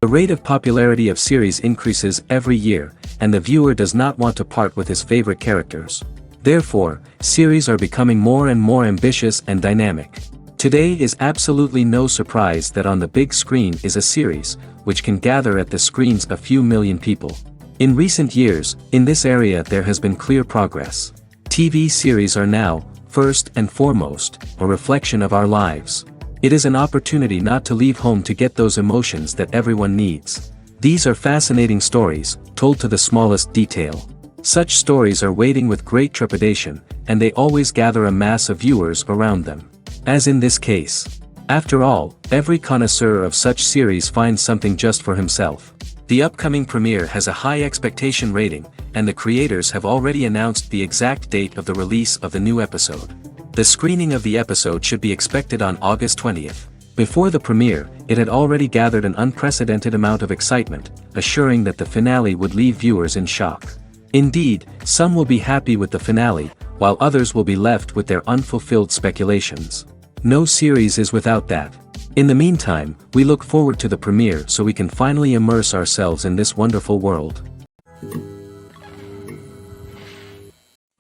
The rate of popularity of series increases every year, and the viewer does not want to part with his favorite characters. Therefore, series are becoming more and more ambitious and dynamic. Today is absolutely no surprise that on the big screen is a series, which can gather at the screens a few million people. In recent years, in this area there has been clear progress. TV series are now, first and foremost, a reflection of our lives. It is an opportunity not to leave home to get those emotions that everyone needs. These are fascinating stories, told to the smallest detail. Such stories are waiting with great trepidation, and they always gather a mass of viewers around them. As in this case. After all, every connoisseur of such series finds something just for himself. The upcoming premiere has a high expectation rating, and the creators have already announced the exact date of the release of the new episode. The screening of the episode should be expected on August 20th. Before the premiere, it had already gathered an unprecedented amount of excitement, assuring that the finale would leave viewers in shock. Indeed, some will be happy with the finale, while others will be left with their unfulfilled speculations. No series is without that. In the meantime, we look forward to the premiere so we can finally immerse ourselves in this wonderful world.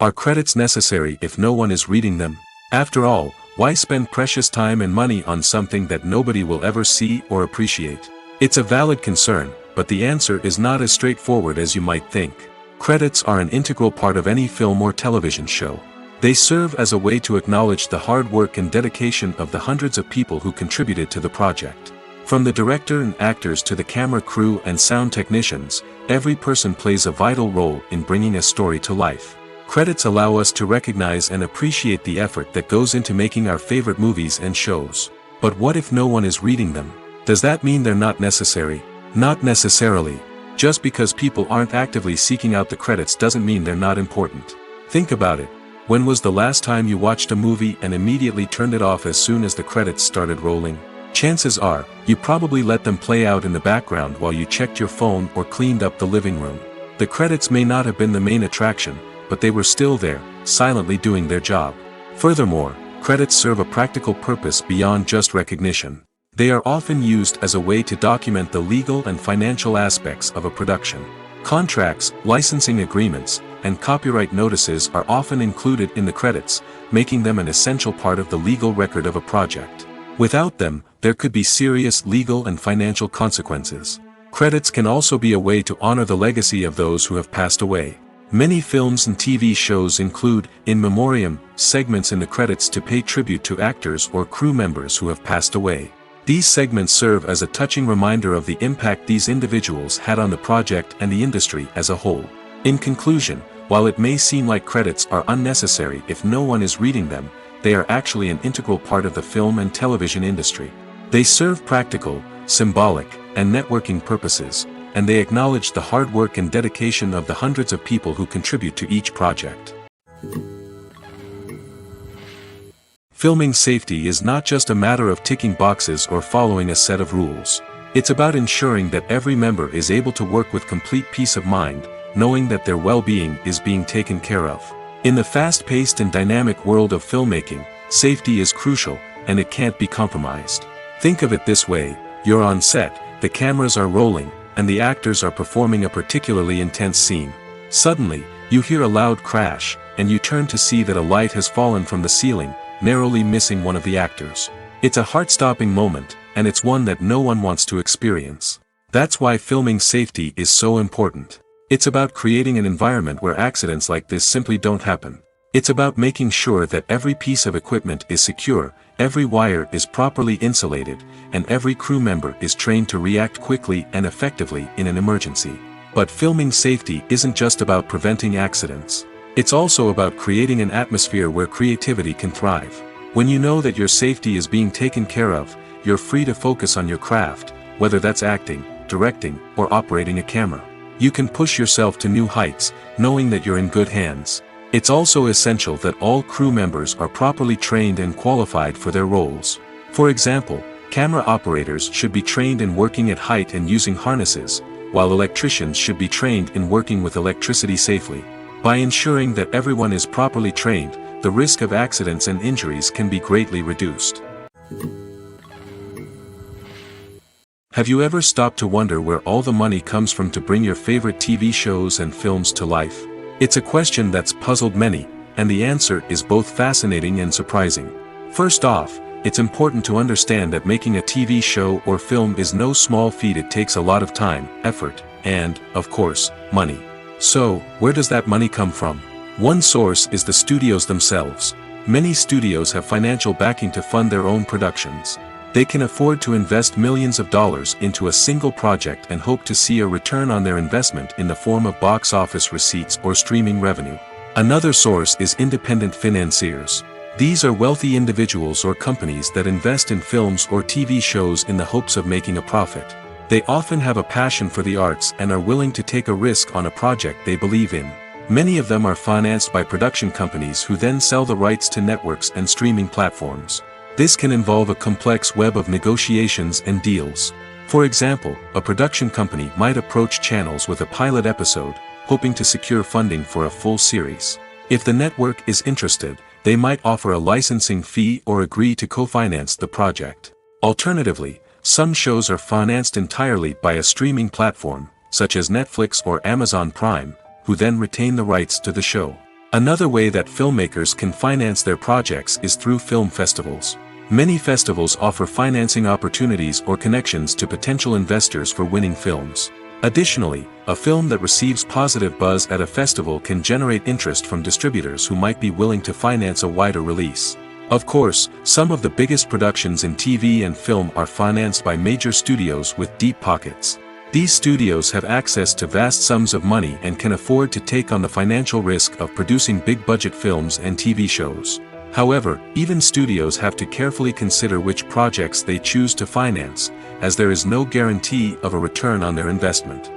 Are credits necessary if no one is reading them? After all, why spend precious time and money on something that nobody will ever see or appreciate? It's a valid concern, but the answer is not as straightforward as you might think. Credits are an integral part of any film or television show. They serve as a way to acknowledge the hard work and dedication of the hundreds of people who contributed to the project. From the director and actors to the camera crew and sound technicians, every person plays a vital role in bringing a story to life. Credits allow us to recognize and appreciate the effort that goes into making our favorite movies and shows. But what if no one is reading them? Does that mean they're not necessary? Not necessarily. Just because people aren't actively seeking out the credits doesn't mean they're not important. Think about it. When was the last time you watched a movie and immediately turned it off as soon as the credits started rolling? Chances are, you probably let them play out in the background while you checked your phone or cleaned up the living room. The credits may not have been the main attraction, but they were still there, silently doing their job. Furthermore, credits serve a practical purpose beyond just recognition. They are often used as a way to document the legal and financial aspects of a production. Contracts, licensing agreements, and copyright notices are often included in the credits, making them an essential part of the legal record of a project. Without them, there could be serious legal and financial consequences. Credits can also be a way to honor the legacy of those who have passed away. Many films and TV shows include, in memoriam, segments in the credits to pay tribute to actors or crew members who have passed away. These segments serve as a touching reminder of the impact these individuals had on the project and the industry as a whole. In conclusion, while it may seem like credits are unnecessary if no one is reading them, they are actually an integral part of the film and television industry. They serve practical, symbolic, and networking purposes, and they acknowledge the hard work and dedication of the hundreds of people who contribute to each project. Filming safety is not just a matter of ticking boxes or following a set of rules. It's about ensuring that every member is able to work with complete peace of mind, knowing that their well-being is being taken care of. In the fast-paced and dynamic world of filmmaking, safety is crucial, and it can't be compromised. Think of it this way: you're on set, the cameras are rolling, and the actors are performing a particularly intense scene. Suddenly, you hear a loud crash, and you turn to see that a light has fallen from the ceiling, narrowly missing one of the actors. It's a heart-stopping moment, and it's one that no one wants to experience. That's why filming safety is so important. It's about creating an environment where accidents like this simply don't happen. It's about making sure that every piece of equipment is secure, every wire is properly insulated, and every crew member is trained to react quickly and effectively in an emergency. But filming safety isn't just about preventing accidents. It's also about creating an atmosphere where creativity can thrive. When you know that your safety is being taken care of, you're free to focus on your craft, whether that's acting, directing, or operating a camera. You can push yourself to new heights, knowing that you're in good hands. It's also essential that all crew members are properly trained and qualified for their roles. For example, camera operators should be trained in working at height and using harnesses, while electricians should be trained in working with electricity safely. By ensuring that everyone is properly trained, the risk of accidents and injuries can be greatly reduced. Have you ever stopped to wonder where all the money comes from to bring your favorite TV shows and films to life? It's a question that's puzzled many, and the answer is both fascinating and surprising. First off, it's important to understand that making a TV show or film is no small feat. It takes a lot of time, effort, and, of course, money. So, where does that money come from? One source is the studios themselves. Many studios have financial backing to fund their own productions. They can afford to invest millions of dollars into a single project and hope to see a return on their investment in the form of box office receipts or streaming revenue. Another source is independent financiers. These are wealthy individuals or companies that invest in films or TV shows in the hopes of making a profit. They often have a passion for the arts and are willing to take a risk on a project they believe in. Many of them are financed by production companies who then sell the rights to networks and streaming platforms. This can involve a complex web of negotiations and deals. For example, a production company might approach channels with a pilot episode, hoping to secure funding for a full series. If the network is interested, they might offer a licensing fee or agree to co-finance the project. Alternatively, some shows are financed entirely by a streaming platform, such as Netflix or Amazon Prime, who then retain the rights to the show. Another way that filmmakers can finance their projects is through film festivals. Many festivals offer financing opportunities or connections to potential investors for winning films. Additionally, a film that receives positive buzz at a festival can generate interest from distributors who might be willing to finance a wider release. Of course, some of the biggest productions in TV and film are financed by major studios with deep pockets. These studios have access to vast sums of money and can afford to take on the financial risk of producing big-budget films and TV shows. However, even studios have to carefully consider which projects they choose to finance, as there is no guarantee of a return on their investment.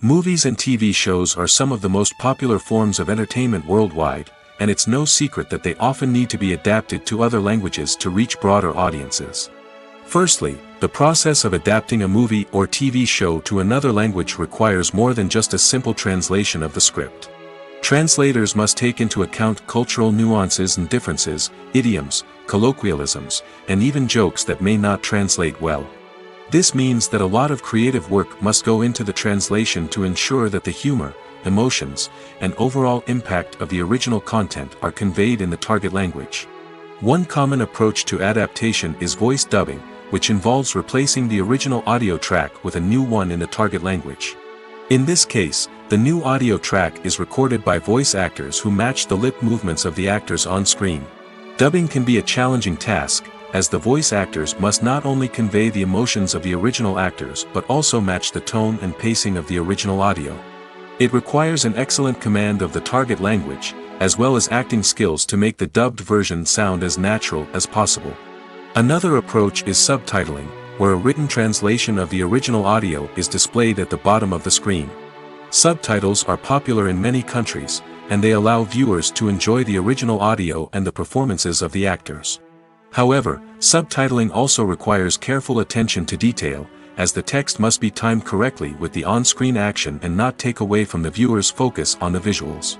Movies and TV shows are some of the most popular forms of entertainment worldwide, and it's no secret that they often need to be adapted to other languages to reach broader audiences. Firstly, the process of adapting a movie or TV show to another language requires more than just a simple translation of the script. Translators must take into account cultural nuances and differences, idioms, colloquialisms, and even jokes that may not translate well. This means that a lot of creative work must go into the translation to ensure that the humor, emotions, and overall impact of the original content are conveyed in the target language. One common approach to adaptation is voice dubbing, which involves replacing the original audio track with a new one in the target language. In this case, the new audio track is recorded by voice actors who match the lip movements of the actors on screen. Dubbing can be a challenging task, as the voice actors must not only convey the emotions of the original actors but also match the tone and pacing of the original audio. It requires an excellent command of the target language, as well as acting skills to make the dubbed version sound as natural as possible. Another approach is subtitling, where a written translation of the original audio is displayed at the bottom of the screen. Subtitles are popular in many countries, and they allow viewers to enjoy the original audio and the performances of the actors. However, subtitling also requires careful attention to detail, as the text must be timed correctly with the on-screen action and not take away from the viewer's focus on the visuals.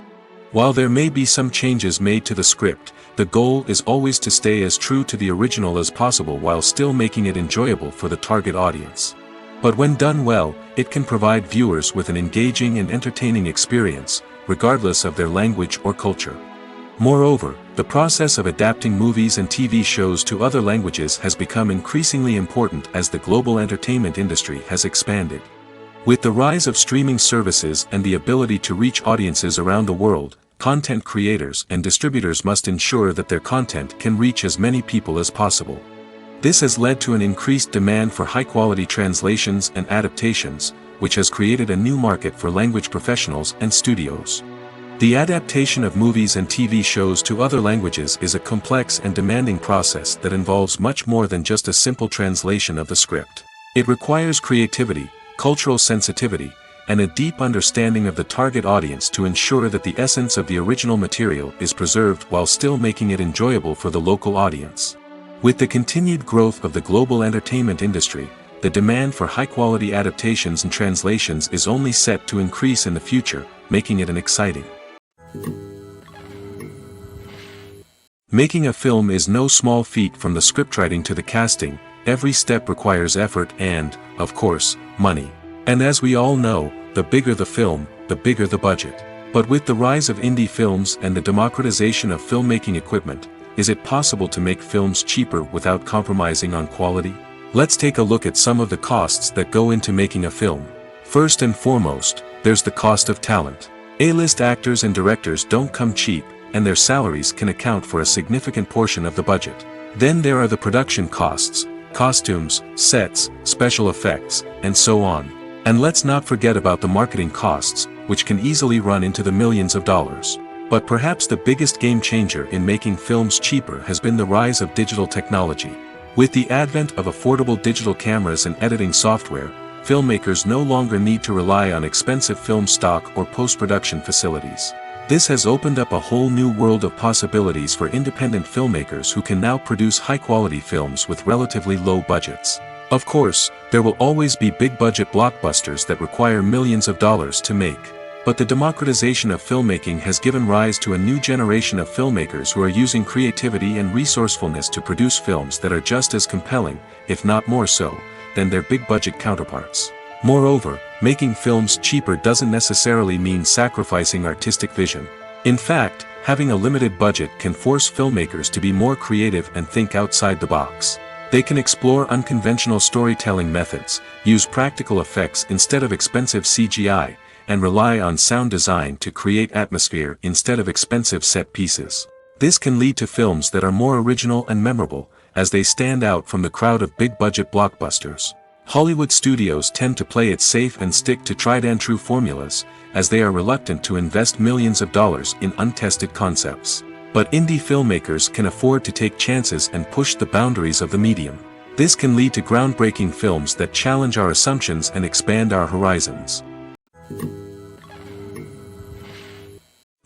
While there may be some changes made to the script, the goal is always to stay as true to the original as possible while still making it enjoyable for the target audience. But when done well, it can provide viewers with an engaging and entertaining experience, regardless of their language or culture. Moreover, the process of adapting movies and TV shows to other languages has become increasingly important as the global entertainment industry has expanded. With the rise of streaming services and the ability to reach audiences around the world, content creators and distributors must ensure that their content can reach as many people as possible. This has led to an increased demand for high-quality translations and adaptations, which has created a new market for language professionals and studios. The adaptation of movies and TV shows to other languages is a complex and demanding process that involves much more than just a simple translation of the script. It requires creativity, cultural sensitivity, and a deep understanding of the target audience to ensure that the essence of the original material is preserved while still making it enjoyable for the local audience. With the continued growth of the global entertainment industry, the demand for high-quality adaptations and translations is only set to increase in the future, making it an exciting. Making a film is no small feat. From the scriptwriting to the casting, every step requires effort and, of course, money. And as we all know, the bigger the film, the bigger the budget. But with the rise of indie films and the democratization of filmmaking equipment, is it possible to make films cheaper without compromising on quality? Let's take a look at some of the costs that go into making a film. First and foremost, there's the cost of talent. A-list actors and directors don't come cheap, and their salaries can account for a significant portion of the budget. Then there are the production costs, costumes, sets, special effects, and so on. And let's not forget about the marketing costs, which can easily run into the millions of dollars. But perhaps the biggest game changer in making films cheaper has been the rise of digital technology. With the advent of affordable digital cameras and editing software, filmmakers no longer need to rely on expensive film stock or post-production facilities. This has opened up a whole new world of possibilities for independent filmmakers who can now produce high-quality films with relatively low budgets. Of course, there will always be big-budget blockbusters that require millions of dollars to make. But the democratization of filmmaking has given rise to a new generation of filmmakers who are using creativity and resourcefulness to produce films that are just as compelling, if not more so, than their big-budget counterparts. Moreover, making films cheaper doesn't necessarily mean sacrificing artistic vision. In fact, having a limited budget can force filmmakers to be more creative and think outside the box. They can explore unconventional storytelling methods, use practical effects instead of expensive CGI, and rely on sound design to create atmosphere instead of expensive set pieces. This can lead to films that are more original and memorable, as they stand out from the crowd of big-budget blockbusters. Hollywood studios tend to play it safe and stick to tried-and-true formulas, as they are reluctant to invest millions of dollars in untested concepts. But indie filmmakers can afford to take chances and push the boundaries of the medium. This can lead to groundbreaking films that challenge our assumptions and expand our horizons.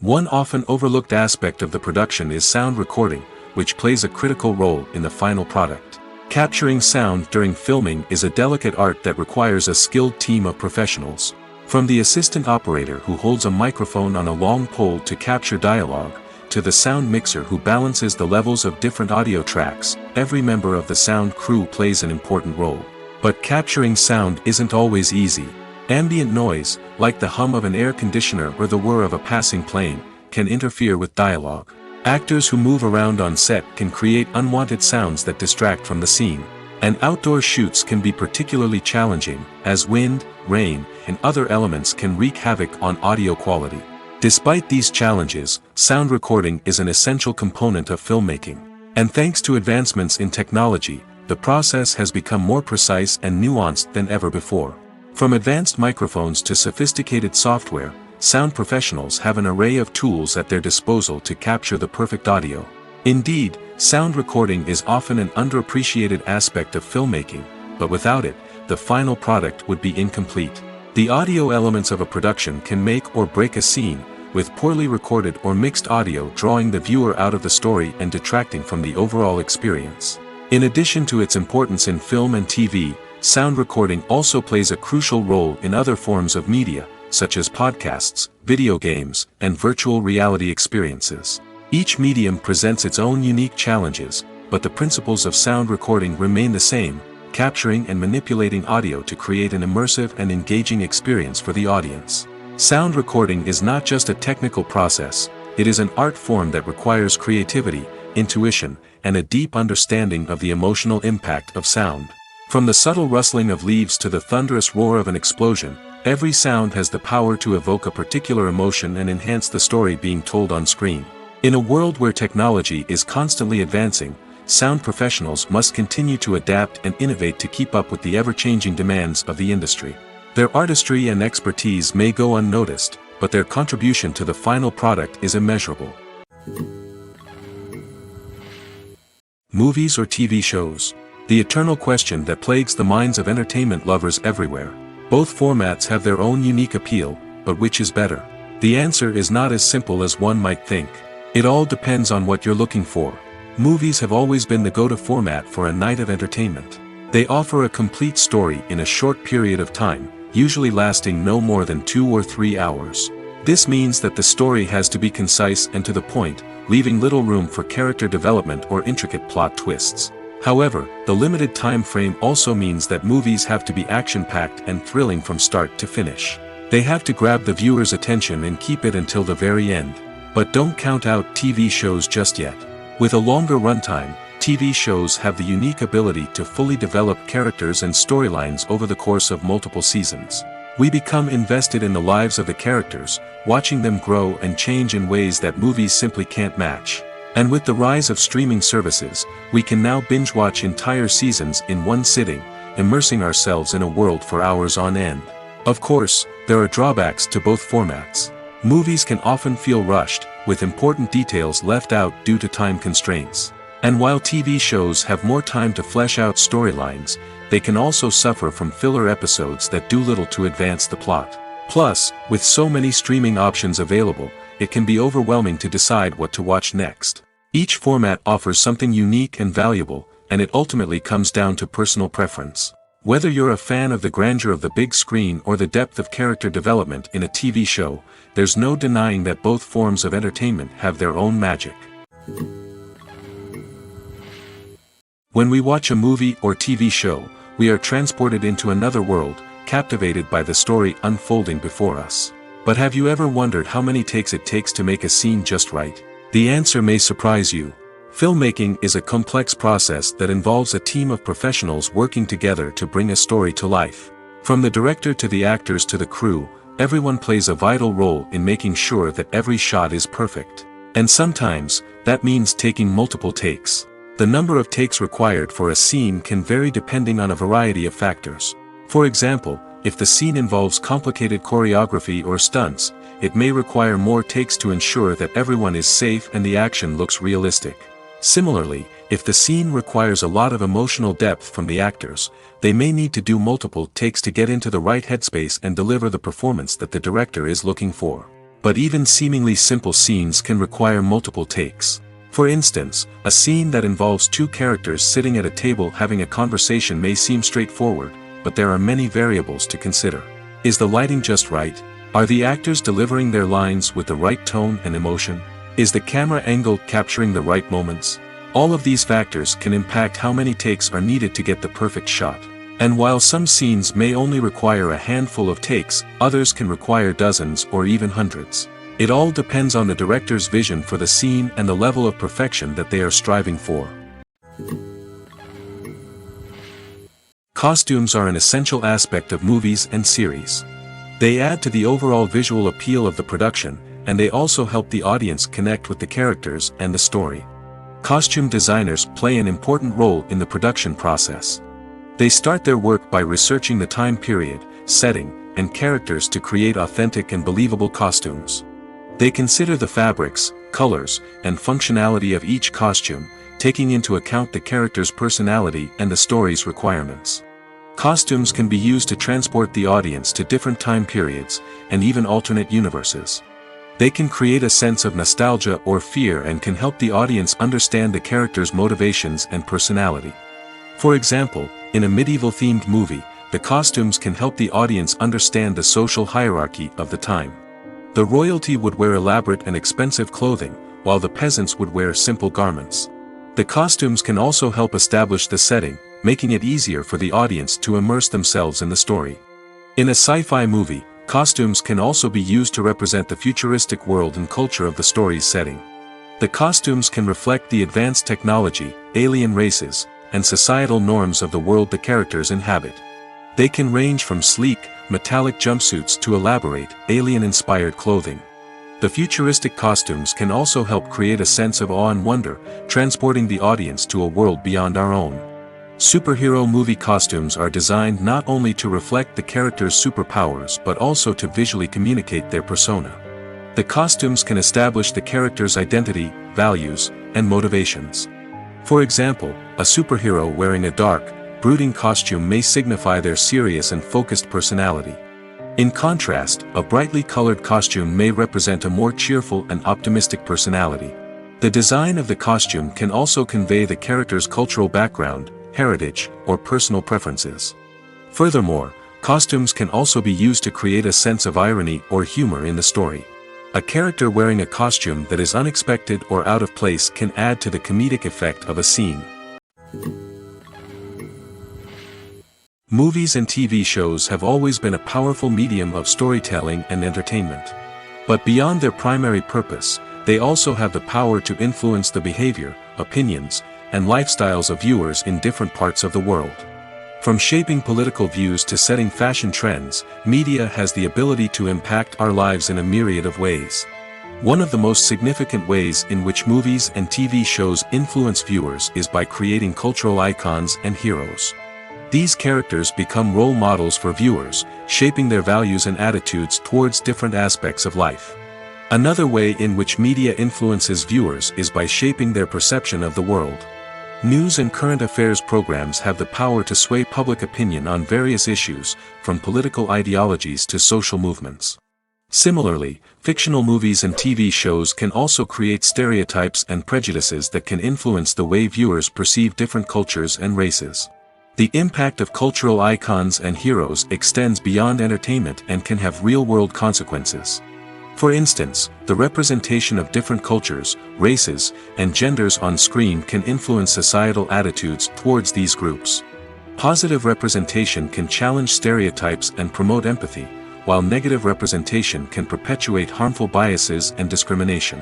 One often overlooked aspect of the production is sound recording, which plays a critical role in the final product. Capturing sound during filming is a delicate art that requires a skilled team of professionals. From the assistant operator who holds a microphone on a long pole to capture dialogue, to the sound mixer who balances the levels of different audio tracks, every member of the sound crew plays an important role. But capturing sound isn't always easy. Ambient noise, like the hum of an air conditioner or the whir of a passing plane, can interfere with dialogue. Actors who move around on set can create unwanted sounds that distract from the scene. And outdoor shoots can be particularly challenging, as wind, rain, and other elements can wreak havoc on audio quality. Despite these challenges, sound recording is an essential component of filmmaking. And thanks to advancements in technology, the process has become more precise and nuanced than ever before. From advanced microphones to sophisticated software, sound professionals have an array of tools at their disposal to capture the perfect audio. Indeed, sound recording is often an underappreciated aspect of filmmaking, but without it, the final product would be incomplete. The audio elements of a production can make or break a scene, with poorly recorded or mixed audio drawing the viewer out of the story and detracting from the overall experience. In addition to its importance in film and TV, sound recording also plays a crucial role in other forms of media, such as podcasts, video games, and virtual reality experiences. Each medium presents its own unique challenges, but the principles of sound recording remain the same: capturing and manipulating audio to create an immersive and engaging experience for the audience. Sound recording is not just a technical process, it is an art form that requires creativity, intuition, and a deep understanding of the emotional impact of sound. From the subtle rustling of leaves to the thunderous roar of an explosion, every sound has the power to evoke a particular emotion and enhance the story being told on screen. In a world where technology is constantly advancing, sound professionals must continue to adapt and innovate to keep up with the ever-changing demands of the industry. Their artistry and expertise may go unnoticed, but their contribution to the final product is immeasurable. Movies or TV shows? The eternal question that plagues the minds of entertainment lovers everywhere. Both formats have their own unique appeal, but which is better? The answer is not as simple as one might think. It all depends on what you're looking for. Movies have always been the go-to format for a night of entertainment. They offer a complete story in a short period of time, usually lasting no more than 2 or 3 hours. This means that the story has to be concise and to the point, leaving little room for character development or intricate plot twists. However, the limited time frame also means that movies have to be action-packed and thrilling from start to finish. They have to grab the viewer's attention and keep it until the very end. But don't count out TV shows just yet. With a longer runtime, TV shows have the unique ability to fully develop characters and storylines over the course of multiple seasons. We become invested in the lives of the characters, watching them grow and change in ways that movies simply can't match. And with the rise of streaming services, we can now binge-watch entire seasons in one sitting, immersing ourselves in a world for hours on end. Of course, there are drawbacks to both formats. Movies can often feel rushed, with important details left out due to time constraints. And while TV shows have more time to flesh out storylines, they can also suffer from filler episodes that do little to advance the plot. Plus, with so many streaming options available, it can be overwhelming to decide what to watch next. Each format offers something unique and valuable, and it ultimately comes down to personal preference. Whether you're a fan of the grandeur of the big screen or the depth of character development in a TV show, there's no denying that both forms of entertainment have their own magic. When we watch a movie or TV show, we are transported into another world, captivated by the story unfolding before us. But have you ever wondered how many takes it takes to make a scene just right? The answer may surprise you. Filmmaking is a complex process that involves a team of professionals working together to bring a story to life. From the director to the actors to the crew, everyone plays a vital role in making sure that every shot is perfect. And sometimes, that means taking multiple takes. The number of takes required for a scene can vary depending on a variety of factors. For example, if the scene involves complicated choreography or stunts, it may require more takes to ensure that everyone is safe and the action looks realistic. Similarly, if the scene requires a lot of emotional depth from the actors, they may need to do multiple takes to get into the right headspace and deliver the performance that the director is looking for. But even seemingly simple scenes can require multiple takes. For instance, a scene that involves two characters sitting at a table having a conversation may seem straightforward, but there are many variables to consider. Is the lighting just right? Are the actors delivering their lines with the right tone and emotion? Is the camera angle capturing the right moments? All of these factors can impact how many takes are needed to get the perfect shot. And while some scenes may only require a handful of takes, others can require dozens or even hundreds. It all depends on the director's vision for the scene and the level of perfection that they are striving for. Costumes are an essential aspect of movies and series. They add to the overall visual appeal of the production, and they also help the audience connect with the characters and the story. Costume designers play an important role in the production process. They start their work by researching the time period, setting, and characters to create authentic and believable costumes. They consider the fabrics, colors, and functionality of each costume, taking into account the character's personality and the story's requirements. Costumes can be used to transport the audience to different time periods, and even alternate universes. They can create a sense of nostalgia or fear and can help the audience understand the character's motivations and personality. For example, in a medieval-themed movie, the costumes can help the audience understand the social hierarchy of the time. The royalty would wear elaborate and expensive clothing, while the peasants would wear simple garments. The costumes can also help establish the setting, making it easier for the audience to immerse themselves in the story. In a sci-fi movie, costumes can also be used to represent the futuristic world and culture of the story's setting. The costumes can reflect the advanced technology, alien races, and societal norms of the world the characters inhabit. They can range from sleek, metallic jumpsuits to elaborate, alien-inspired clothing. The futuristic costumes can also help create a sense of awe and wonder, transporting the audience to a world beyond our own. Superhero movie costumes are designed not only to reflect the character's superpowers but also to visually communicate their persona. The costumes can establish the character's identity, values, and motivations. For example, a superhero wearing a dark, brooding costume may signify their serious and focused personality. In contrast, a brightly colored costume may represent a more cheerful and optimistic personality. The design of the costume can also convey the character's cultural background, heritage, or personal preferences. Furthermore, costumes can also be used to create a sense of irony or humor in the story. A character wearing a costume that is unexpected or out of place can add to the comedic effect of a scene. Movies and TV shows have always been a powerful medium of storytelling and entertainment. But beyond their primary purpose, they also have the power to influence the behavior, opinions, and lifestyles of viewers in different parts of the world. From shaping political views to setting fashion trends, media has the ability to impact our lives in a myriad of ways. One of the most significant ways in which movies and TV shows influence viewers is by creating cultural icons and heroes. These characters become role models for viewers, shaping their values and attitudes towards different aspects of life. Another way in which media influences viewers is by shaping their perception of the world. News and current affairs programs have the power to sway public opinion on various issues, from political ideologies to social movements. Similarly, fictional movies and TV shows can also create stereotypes and prejudices that can influence the way viewers perceive different cultures and races. The impact of cultural icons and heroes extends beyond entertainment and can have real-world consequences. For instance, the representation of different cultures, races, and genders on screen can influence societal attitudes towards these groups. Positive representation can challenge stereotypes and promote empathy, while negative representation can perpetuate harmful biases and discrimination.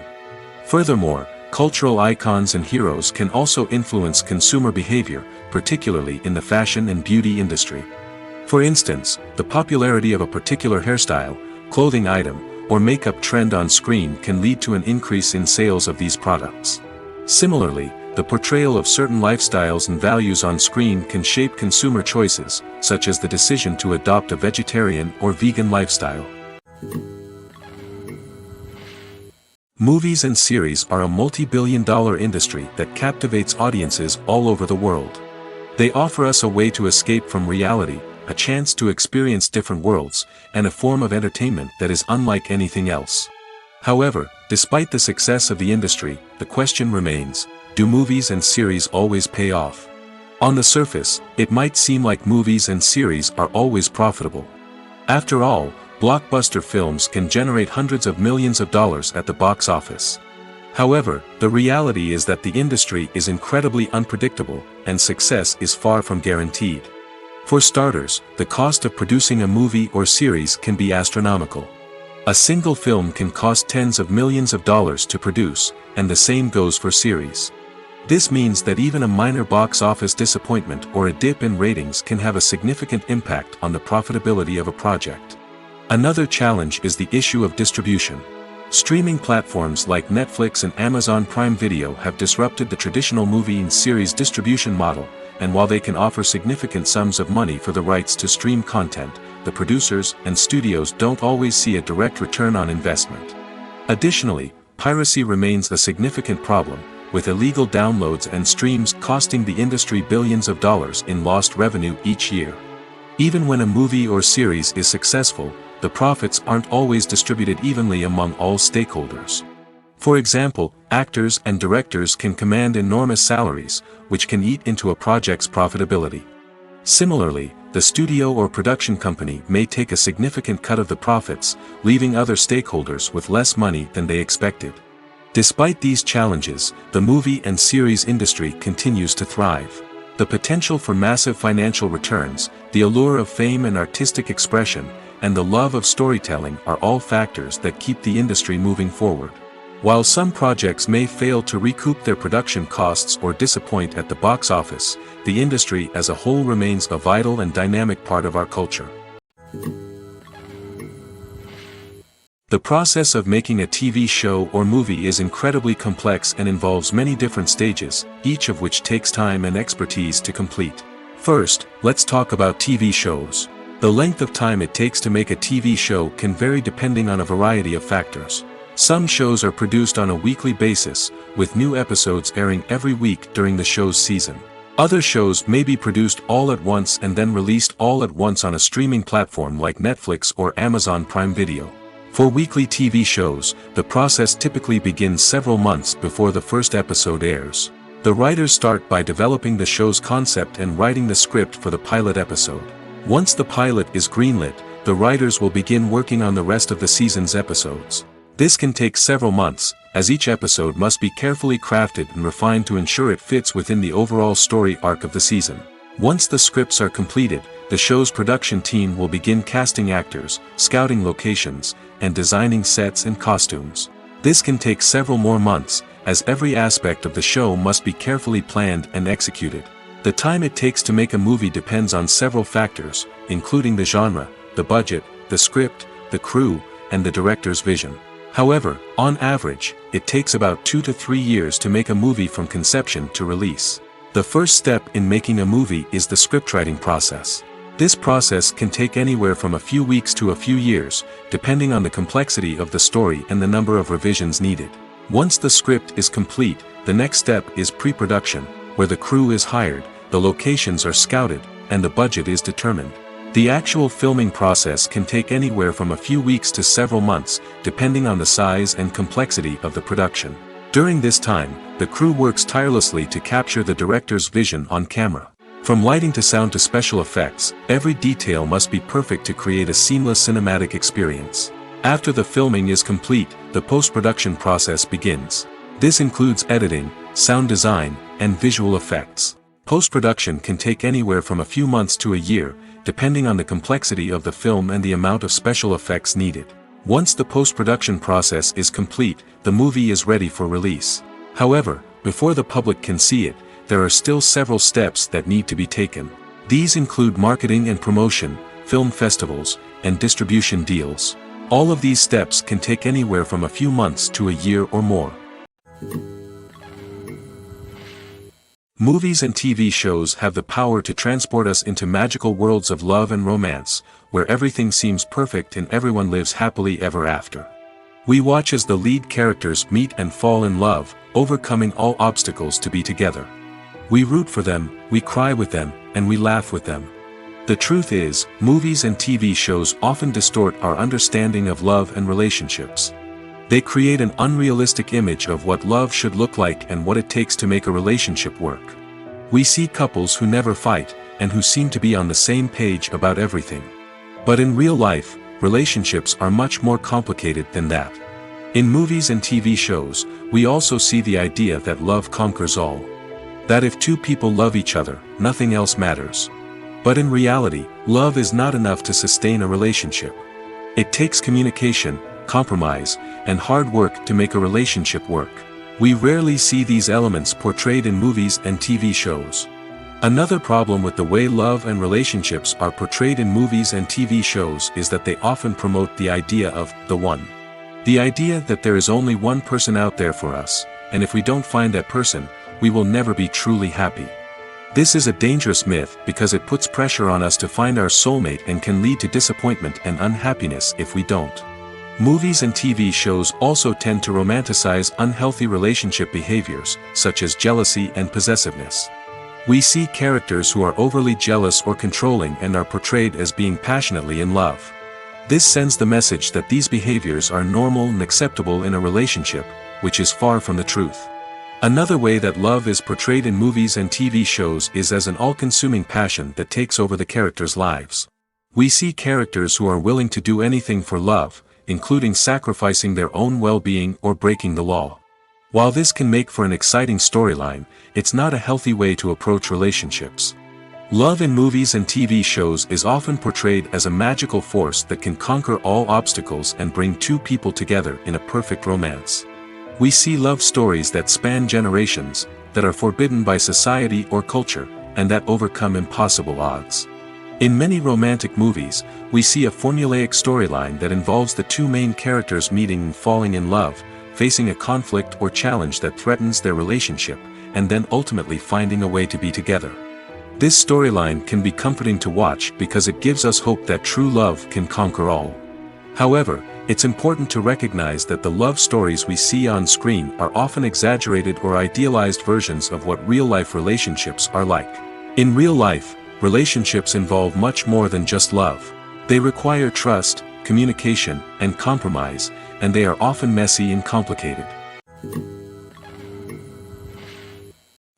Furthermore, cultural icons and heroes can also influence consumer behavior, particularly in the fashion and beauty industry. For instance, the popularity of a particular hairstyle, clothing item, or makeup trend on screen can lead to an increase in sales of these products. Similarly, the portrayal of certain lifestyles and values on screen can shape consumer choices, such as the decision to adopt a vegetarian or vegan lifestyle. Movies and series are a multi-billion-dollar industry that captivates audiences all over the world. They offer us a way to escape from reality, a chance to experience different worlds, and a form of entertainment that is unlike anything else. However, despite the success of the industry, the question remains, do movies and series always pay off? On the surface, it might seem like movies and series are always profitable. After all, blockbuster films can generate hundreds of millions of dollars at the box office. However, the reality is that the industry is incredibly unpredictable, and success is far from guaranteed. For starters, the cost of producing a movie or series can be astronomical. A single film can cost tens of millions of dollars to produce, and the same goes for series. This means that even a minor box office disappointment or a dip in ratings can have a significant impact on the profitability of a project. Another challenge is the issue of distribution. Streaming platforms like Netflix and Amazon Prime Video have disrupted the traditional movie and series distribution model, and while they can offer significant sums of money for the rights to stream content, the producers and studios don't always see a direct return on investment. Additionally, piracy remains a significant problem, with illegal downloads and streams costing the industry billions of dollars in lost revenue each year. Even when a movie or series is successful, the profits aren't always distributed evenly among all stakeholders. For example, actors and directors can command enormous salaries, which can eat into a project's profitability. Similarly, the studio or production company may take a significant cut of the profits, leaving other stakeholders with less money than they expected. Despite these challenges, the movie and series industry continues to thrive. The potential for massive financial returns, the allure of fame and artistic expression, and the love of storytelling are all factors that keep the industry moving forward. While some projects may fail to recoup their production costs or disappoint at the box office, the industry as a whole remains a vital and dynamic part of our culture. The process of making a TV show or movie is incredibly complex and involves many different stages, each of which takes time and expertise to complete. First, let's talk about TV shows. The length of time it takes to make a TV show can vary depending on a variety of factors. Some shows are produced on a weekly basis, with new episodes airing every week during the show's season. Other shows may be produced all at once and then released all at once on a streaming platform like Netflix or Amazon Prime Video. For weekly TV shows, the process typically begins several months before the first episode airs. The writers start by developing the show's concept and writing the script for the pilot episode. Once the pilot is greenlit, the writers will begin working on the rest of the season's episodes. This can take several months, as each episode must be carefully crafted and refined to ensure it fits within the overall story arc of the season. Once the scripts are completed, the show's production team will begin casting actors, scouting locations, and designing sets and costumes. This can take several more months, as every aspect of the show must be carefully planned and executed. The time it takes to make a movie depends on several factors, including the genre, the budget, the script, the crew, and the director's vision. However, on average, it takes about 2 to 3 years to make a movie from conception to release. The first step in making a movie is the scriptwriting process. This process can take anywhere from a few weeks to a few years, depending on the complexity of the story and the number of revisions needed. Once the script is complete, the next step is pre-production, where the crew is hired, the locations are scouted, and the budget is determined. The actual filming process can take anywhere from a few weeks to several months, depending on the size and complexity of the production. During this time, the crew works tirelessly to capture the director's vision on camera. From lighting to sound to special effects, every detail must be perfect to create a seamless cinematic experience. After the filming is complete, the post-production process begins. This includes editing, sound design, and visual effects. Post-production can take anywhere from a few months to a year, depending on the complexity of the film and the amount of special effects needed. Once the post-production process is complete, the movie is ready for release. However, before the public can see it, there are still several steps that need to be taken. These include marketing and promotion, film festivals, and distribution deals. All of these steps can take anywhere from a few months to a year or more. Movies and TV shows have the power to transport us into magical worlds of love and romance, where everything seems perfect and everyone lives happily ever after. We watch as the lead characters meet and fall in love, overcoming all obstacles to be together. We root for them, we cry with them, and we laugh with them. The truth is, movies and TV shows often distort our understanding of love and relationships. They create an unrealistic image of what love should look like and what it takes to make a relationship work. We see couples who never fight, and who seem to be on the same page about everything. But in real life, relationships are much more complicated than that. In movies and TV shows, we also see the idea that love conquers all. That if two people love each other, nothing else matters. But in reality, love is not enough to sustain a relationship. It takes communication, compromise, and hard work to make a relationship work. We rarely see these elements portrayed in movies and TV shows. Another problem with the way love and relationships are portrayed in movies and TV shows is that they often promote the idea of the one. The idea that there is only one person out there for us, and if we don't find that person, we will never be truly happy. This is a dangerous myth because it puts pressure on us to find our soulmate and can lead to disappointment and unhappiness if we don't. Movies and TV shows also tend to romanticize unhealthy relationship behaviors, such as jealousy and possessiveness. We see characters who are overly jealous or controlling and are portrayed as being passionately in love. This sends the message that these behaviors are normal and acceptable in a relationship, which is far from the truth. Another way that love is portrayed in movies and TV shows is as an all-consuming passion that takes over the characters' lives. We see characters who are willing to do anything for love, including sacrificing their own well-being or breaking the law. While this can make for an exciting storyline, it's not a healthy way to approach relationships. Love in movies and TV shows is often portrayed as a magical force that can conquer all obstacles and bring two people together in a perfect romance. We see love stories that span generations, that are forbidden by society or culture, and that overcome impossible odds. In many romantic movies, we see a formulaic storyline that involves the two main characters meeting and falling in love, facing a conflict or challenge that threatens their relationship, and then ultimately finding a way to be together. This storyline can be comforting to watch because it gives us hope that true love can conquer all. However, it's important to recognize that the love stories we see on screen are often exaggerated or idealized versions of what real-life relationships are like. In real life, relationships involve much more than just love. They require trust, communication, and compromise, and they are often messy and complicated.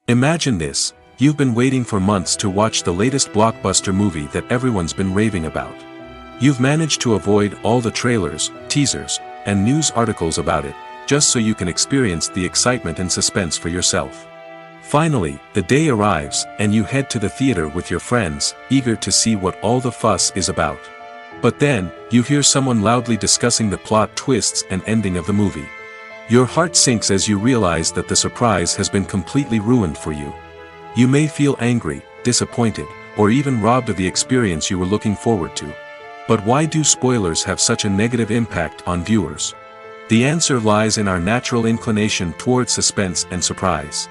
Imagine this: you've been waiting for months to watch the latest blockbuster movie that everyone's been raving about. You've managed to avoid all the trailers, teasers, and news articles about it, just so you can experience the excitement and suspense for yourself. Finally, the day arrives, and you head to the theater with your friends, eager to see what all the fuss is about. But then, you hear someone loudly discussing the plot twists and ending of the movie. Your heart sinks as you realize that the surprise has been completely ruined for you. You may feel angry, disappointed, or even robbed of the experience you were looking forward to. But why do spoilers have such a negative impact on viewers? The answer lies in our natural inclination toward suspense and surprise.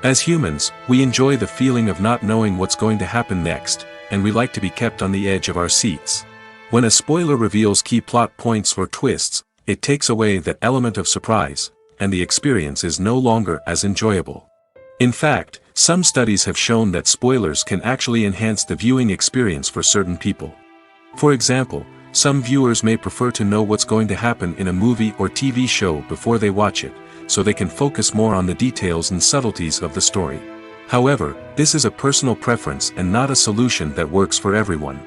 As humans, we enjoy the feeling of not knowing what's going to happen next, and we like to be kept on the edge of our seats. When a spoiler reveals key plot points or twists, it takes away that element of surprise, and the experience is no longer as enjoyable. In fact, some studies have shown that spoilers can actually enhance the viewing experience for certain people. For example, some viewers may prefer to know what's going to happen in a movie or TV show before they watch it, so they can focus more on the details and subtleties of the story. However, this is a personal preference and not a solution that works for everyone.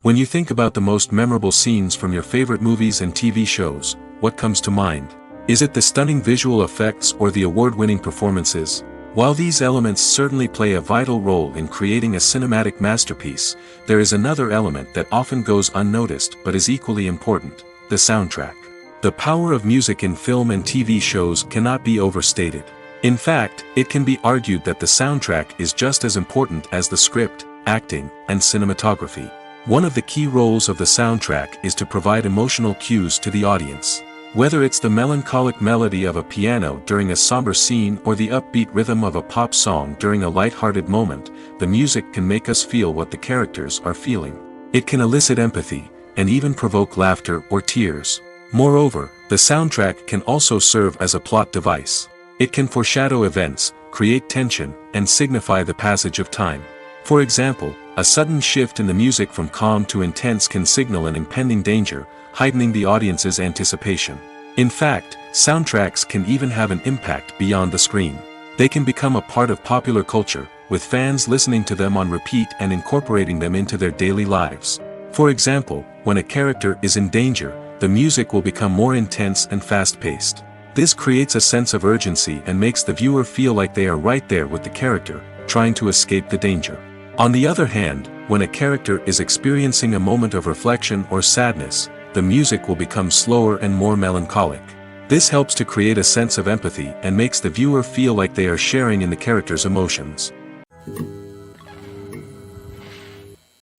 When you think about the most memorable scenes from your favorite movies and TV shows, what comes to mind? Is it the stunning visual effects or the award-winning performances? While these elements certainly play a vital role in creating a cinematic masterpiece, there is another element that often goes unnoticed but is equally important: the soundtrack. The power of music in film and TV shows cannot be overstated. In fact, it can be argued that the soundtrack is just as important as the script, acting, and cinematography. One of the key roles of the soundtrack is to provide emotional cues to the audience. Whether it's the melancholic melody of a piano during a somber scene or the upbeat rhythm of a pop song during a light-hearted moment, the music can make us feel what the characters are feeling. It can elicit empathy, and even provoke laughter or tears. Moreover, the soundtrack can also serve as a plot device. It can foreshadow events, create tension, and signify the passage of time. For example, a sudden shift in the music from calm to intense can signal an impending danger, heightening the audience's anticipation. In fact, soundtracks can even have an impact beyond the screen. They can become a part of popular culture, with fans listening to them on repeat and incorporating them into their daily lives. For example, when a character is in danger, the music will become more intense and fast-paced. This creates a sense of urgency and makes the viewer feel like they are right there with the character, trying to escape the danger. On the other hand, when a character is experiencing a moment of reflection or sadness, the music will become slower and more melancholic. This helps to create a sense of empathy and makes the viewer feel like they are sharing in the character's emotions.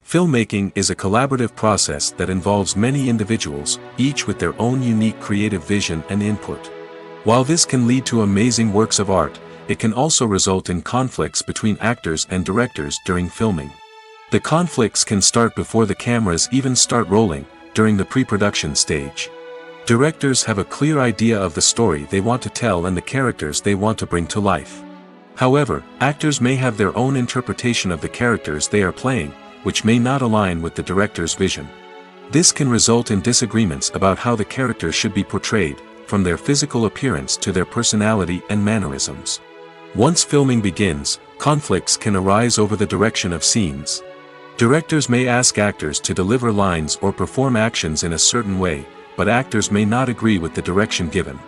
Filmmaking is a collaborative process that involves many individuals, each with their own unique creative vision and input. While this can lead to amazing works of art, it can also result in conflicts between actors and directors during filming. The conflicts can start before the cameras even start rolling, during the pre-production stage. Directors have a clear idea of the story they want to tell and the characters they want to bring to life. However, actors may have their own interpretation of the characters they are playing, which may not align with the director's vision. This can result in disagreements about how the characters should be portrayed, from their physical appearance to their personality and mannerisms. Once filming begins, conflicts can arise over the direction of scenes. Directors may ask actors to deliver lines or perform actions in a certain way, but actors may not agree with the direction given.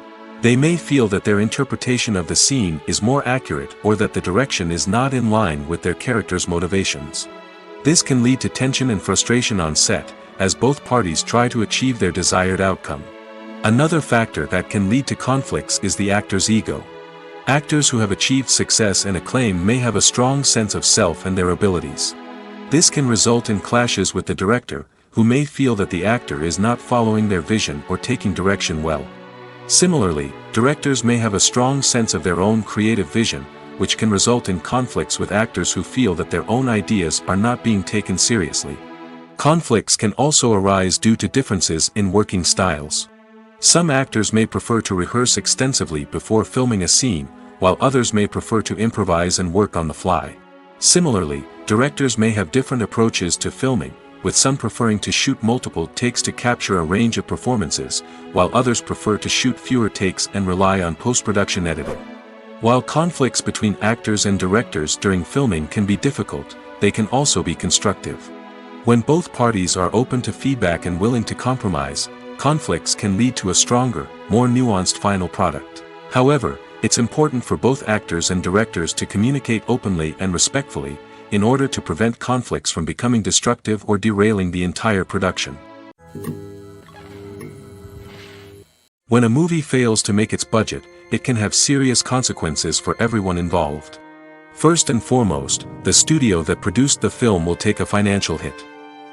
They may feel that their interpretation of the scene is more accurate or that the direction is not in line with their character's motivations. This can lead to tension and frustration on set, as both parties try to achieve their desired outcome. Another factor that can lead to conflicts is the actor's ego. Actors who have achieved success and acclaim may have a strong sense of self and their abilities. This can result in clashes with the director, who may feel that the actor is not following their vision or taking direction well. Similarly, directors may have a strong sense of their own creative vision, which can result in conflicts with actors who feel that their own ideas are not being taken seriously. Conflicts can also arise due to differences in working styles. Some actors may prefer to rehearse extensively before filming a scene, while others may prefer to improvise and work on the fly. Similarly, directors may have different approaches to filming, with some preferring to shoot multiple takes to capture a range of performances, while others prefer to shoot fewer takes and rely on post-production editing. While conflicts between actors and directors during filming can be difficult, they can also be constructive. When both parties are open to feedback and willing to compromise, conflicts can lead to a stronger, more nuanced final product. However, it's important for both actors and directors to communicate openly and respectfully, in order to prevent conflicts from becoming destructive or derailing the entire production. When a movie fails to make its budget, it can have serious consequences for everyone involved. First and foremost, the studio that produced the film will take a financial hit.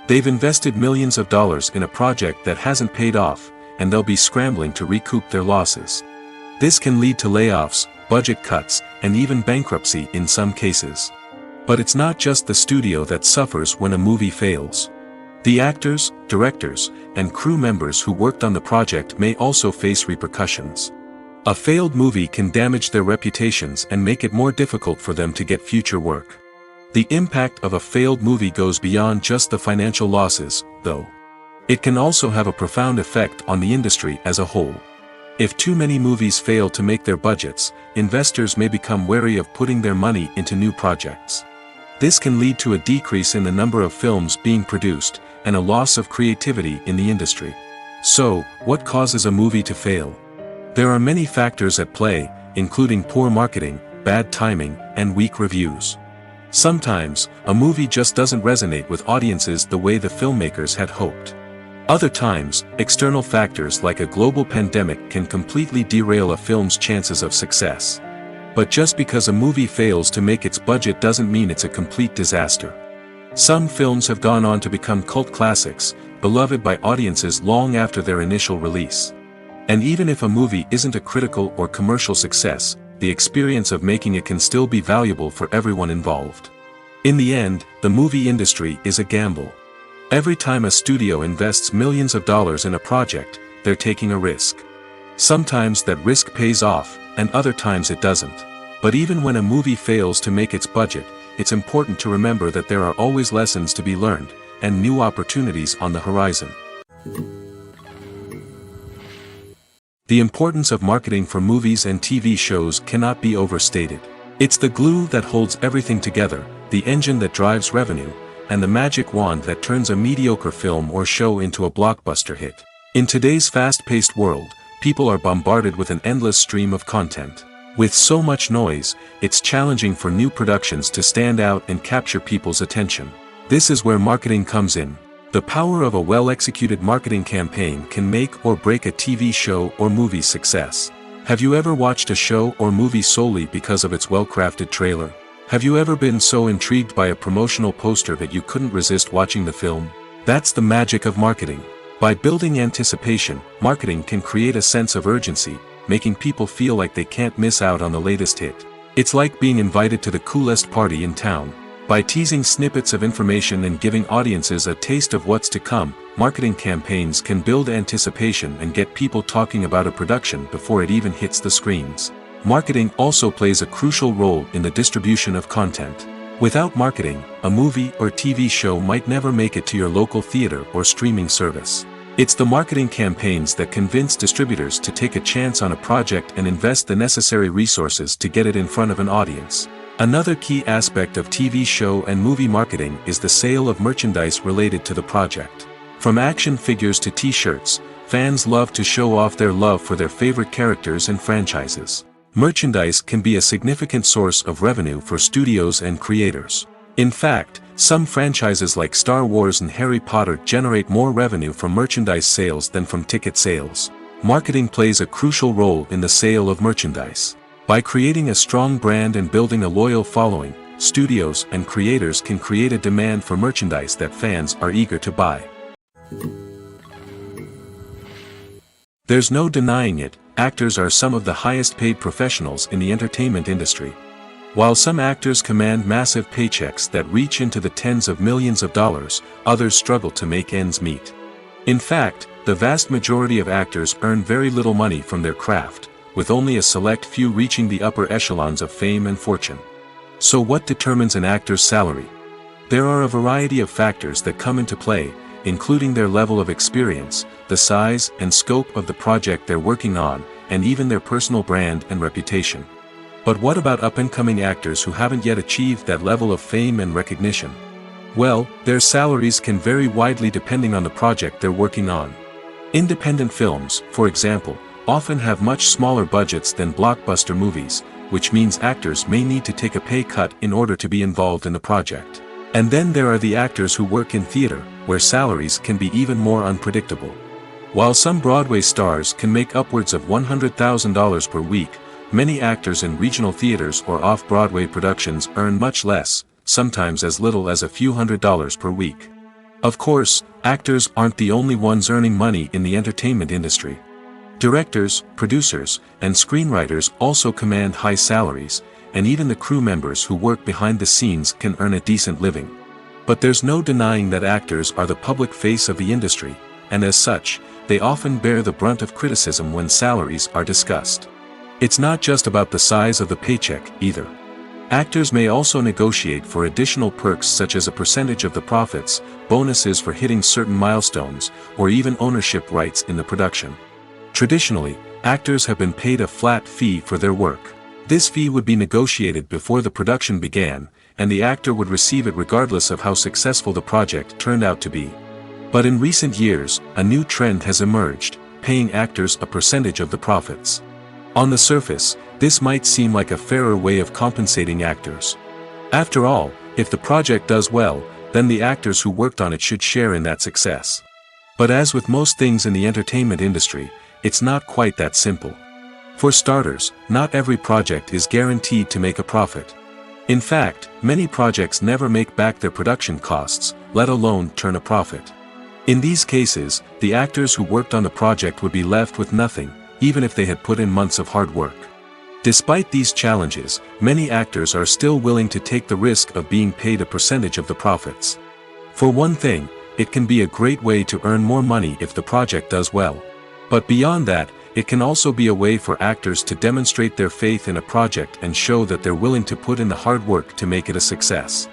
They've invested millions of dollars in a project that hasn't paid off, and they'll be scrambling to recoup their losses. This can lead to layoffs, budget cuts, and even bankruptcy in some cases. But it's not just the studio that suffers when a movie fails. The actors, directors, and crew members who worked on the project may also face repercussions. A failed movie can damage their reputations and make it more difficult for them to get future work. The impact of a failed movie goes beyond just the financial losses, though. It can also have a profound effect on the industry as a whole. If too many movies fail to make their budgets, investors may become wary of putting their money into new projects. This can lead to a decrease in the number of films being produced, and a loss of creativity in the industry. So, what causes a movie to fail? There are many factors at play, including poor marketing, bad timing, and weak reviews. Sometimes, a movie just doesn't resonate with audiences the way the filmmakers had hoped. Other times, external factors like a global pandemic can completely derail a film's chances of success. But just because a movie fails to make its budget doesn't mean it's a complete disaster. Some films have gone on to become cult classics, beloved by audiences long after their initial release. And even if a movie isn't a critical or commercial success, the experience of making it can still be valuable for everyone involved. In the end, the movie industry is a gamble. Every time a studio invests millions of dollars in a project, they're taking a risk. Sometimes that risk pays off, and other times it doesn't. But even when a movie fails to make its budget, it's important to remember that there are always lessons to be learned, and new opportunities on the horizon. The importance of marketing for movies and TV shows cannot be overstated. It's the glue that holds everything together, the engine that drives revenue, and the magic wand that turns a mediocre film or show into a blockbuster hit. In today's fast-paced world, people are bombarded with an endless stream of content. With so much noise, it's challenging for new productions to stand out and capture people's attention. This is where marketing comes in. The power of a well-executed marketing campaign can make or break a TV show or movie's success. Have you ever watched a show or movie solely because of its well-crafted trailer? Have you ever been so intrigued by a promotional poster that you couldn't resist watching the film? That's the magic of marketing. By building anticipation, marketing can create a sense of urgency, making people feel like they can't miss out on the latest hit. It's like being invited to the coolest party in town. By teasing snippets of information and giving audiences a taste of what's to come, marketing campaigns can build anticipation and get people talking about a production before it even hits the screens. Marketing also plays a crucial role in the distribution of content. Without marketing, a movie or TV show might never make it to your local theater or streaming service. It's the marketing campaigns that convince distributors to take a chance on a project and invest the necessary resources to get it in front of an audience. Another key aspect of TV show and movie marketing is the sale of merchandise related to the project. From action figures to t-shirts, fans love to show off their love for their favorite characters and franchises. Merchandise can be a significant source of revenue for studios and creators. In fact, some franchises like Star Wars and Harry Potter generate more revenue from merchandise sales than from ticket sales. Marketing plays a crucial role in the sale of merchandise. By creating a strong brand and building a loyal following, studios and creators can create a demand for merchandise that fans are eager to buy. There's no denying it, actors are some of the highest paid professionals in the entertainment industry. While some actors command massive paychecks that reach into the tens of millions of dollars, others struggle to make ends meet. In fact, the vast majority of actors earn very little money from their craft, with only a select few reaching the upper echelons of fame and fortune. So what determines an actor's salary? There are a variety of factors that come into play, including their level of experience, the size and scope of the project they're working on, and even their personal brand and reputation. But what about up-and-coming actors who haven't yet achieved that level of fame and recognition? Well, their salaries can vary widely depending on the project they're working on. Independent films, for example, often have much smaller budgets than blockbuster movies, which means actors may need to take a pay cut in order to be involved in the project. And then there are the actors who work in theater, where salaries can be even more unpredictable. While some Broadway stars can make upwards of $100,000 per week, many actors in regional theaters or off-Broadway productions earn much less, sometimes as little as a few $100s per week. Of course, actors aren't the only ones earning money in the entertainment industry. Directors, producers, and screenwriters also command high salaries, and even the crew members who work behind the scenes can earn a decent living. But there's no denying that actors are the public face of the industry, and as such, they often bear the brunt of criticism when salaries are discussed. It's not just about the size of the paycheck, either. Actors may also negotiate for additional perks such as a percentage of the profits, bonuses for hitting certain milestones, or even ownership rights in the production. Traditionally, actors have been paid a flat fee for their work. This fee would be negotiated before the production began, and the actor would receive it regardless of how successful the project turned out to be. But in recent years, a new trend has emerged, paying actors a percentage of the profits. On the surface, this might seem like a fairer way of compensating actors. After all, if the project does well, then the actors who worked on it should share in that success. But as with most things in the entertainment industry, it's not quite that simple. For starters, not every project is guaranteed to make a profit. In fact, many projects never make back their production costs, let alone turn a profit. In these cases, the actors who worked on the project would be left with nothing, even if they had put in months of hard work. Despite these challenges, many actors are still willing to take the risk of being paid a percentage of the profits. For one thing, it can be a great way to earn more money if the project does well. But beyond that, it can also be a way for actors to demonstrate their faith in a project and show that they're willing to put in the hard work to make it a success.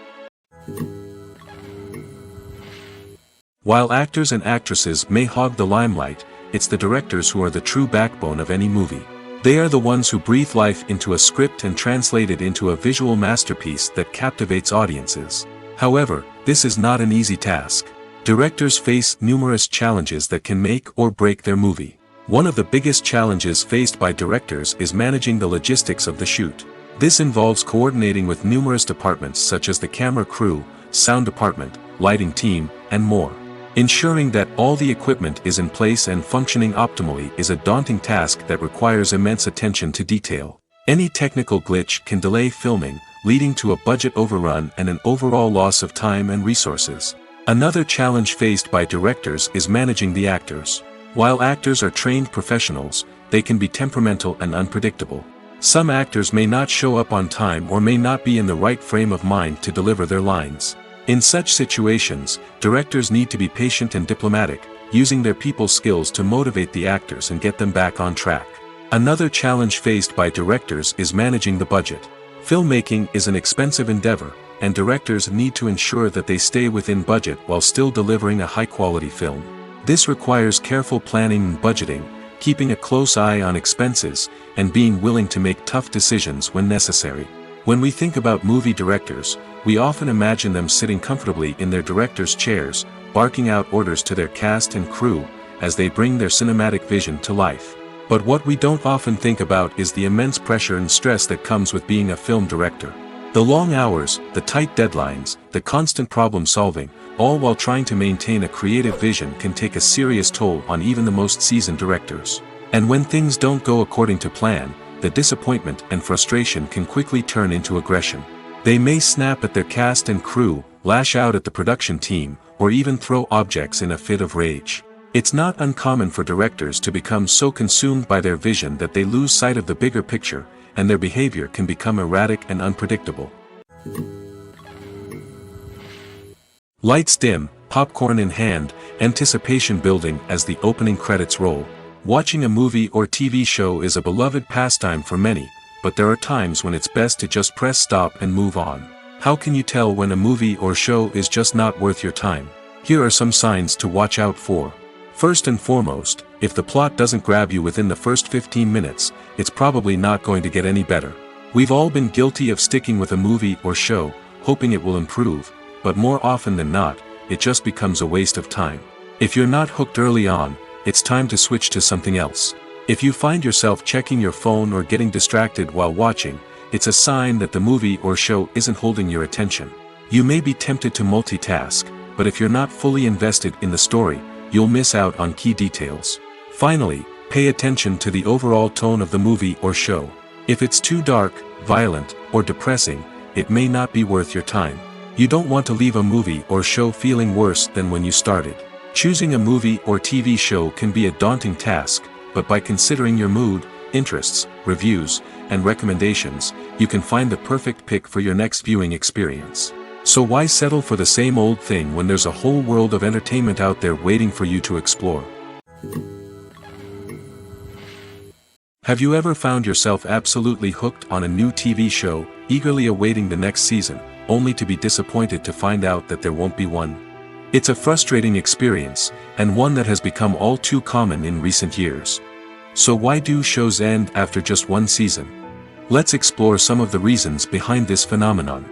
While actors and actresses may hog the limelight, it's the directors who are the true backbone of any movie. They are the ones who breathe life into a script and translate it into a visual masterpiece that captivates audiences. However, this is not an easy task. Directors face numerous challenges that can make or break their movie. One of the biggest challenges faced by directors is managing the logistics of the shoot. This involves coordinating with numerous departments such as the camera crew, sound department, lighting team, and more. Ensuring that all the equipment is in place and functioning optimally is a daunting task that requires immense attention to detail. Any technical glitch can delay filming, leading to a budget overrun and an overall loss of time and resources. Another challenge faced by directors is managing the actors. While actors are trained professionals, they can be temperamental and unpredictable. Some actors may not show up on time or may not be in the right frame of mind to deliver their lines. In such situations, directors need to be patient and diplomatic, using their people skills to motivate the actors and get them back on track. Another challenge faced by directors is managing the budget. Filmmaking is an expensive endeavor, and directors need to ensure that they stay within budget while still delivering a high-quality film. This requires careful planning and budgeting, keeping a close eye on expenses, and being willing to make tough decisions when necessary. When we think about movie directors, we often imagine them sitting comfortably in their director's chairs, barking out orders to their cast and crew, as they bring their cinematic vision to life. But what we don't often think about is the immense pressure and stress that comes with being a film director. The long hours, the tight deadlines, the constant problem solving, all while trying to maintain a creative vision can take a serious toll on even the most seasoned directors. And when things don't go according to plan, the disappointment and frustration can quickly turn into aggression. They may snap at their cast and crew, lash out at the production team, or even throw objects in a fit of rage. It's not uncommon for directors to become so consumed by their vision that they lose sight of the bigger picture, and their behavior can become erratic and unpredictable. Lights dim, popcorn in hand, anticipation building as the opening credits roll. Watching a movie or TV show is a beloved pastime for many, but there are times when it's best to just press stop and move on. How can you tell when a movie or show is just not worth your time? Here are some signs to watch out for. First and foremost, if the plot doesn't grab you within the first 15 minutes, it's probably not going to get any better. We've all been guilty of sticking with a movie or show, hoping it will improve, but more often than not, it just becomes a waste of time. If you're not hooked early on, it's time to switch to something else. If you find yourself checking your phone or getting distracted while watching, it's a sign that the movie or show isn't holding your attention. You may be tempted to multitask, but if you're not fully invested in the story, you'll miss out on key details. Finally, pay attention to the overall tone of the movie or show. If it's too dark, violent, or depressing, it may not be worth your time. You don't want to leave a movie or show feeling worse than when you started. Choosing a movie or TV show can be a daunting task, but by considering your mood, interests, reviews, and recommendations, you can find the perfect pick for your next viewing experience. So why settle for the same old thing when there's a whole world of entertainment out there waiting for you to explore? Have you ever found yourself absolutely hooked on a new TV show, eagerly awaiting the next season, only to be disappointed to find out that there won't be one? It's a frustrating experience, and one that has become all too common in recent years. So why do shows end after just one season? Let's explore some of the reasons behind this phenomenon.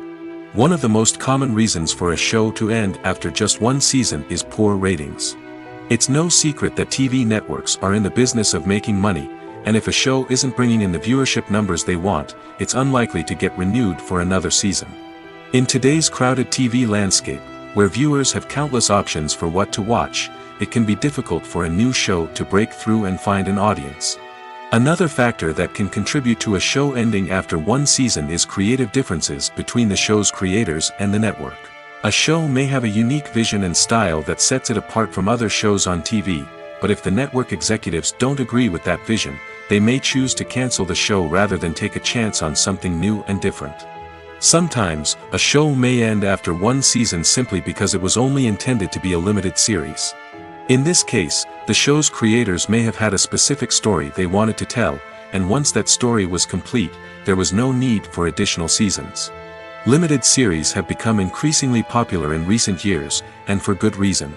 One of the most common reasons for a show to end after just one season is poor ratings. It's no secret that TV networks are in the business of making money, and if a show isn't bringing in the viewership numbers they want, it's unlikely to get renewed for another season. In today's crowded TV landscape, where viewers have countless options for what to watch, it can be difficult for a new show to break through and find an audience. Another factor that can contribute to a show ending after one season is creative differences between the show's creators and the network. A show may have a unique vision and style that sets it apart from other shows on TV, but if the network executives don't agree with that vision, they may choose to cancel the show rather than take a chance on something new and different. Sometimes, a show may end after one season simply because it was only intended to be a limited series. In this case, the show's creators may have had a specific story they wanted to tell, and once that story was complete, there was no need for additional seasons. Limited series have become increasingly popular in recent years, and for good reason.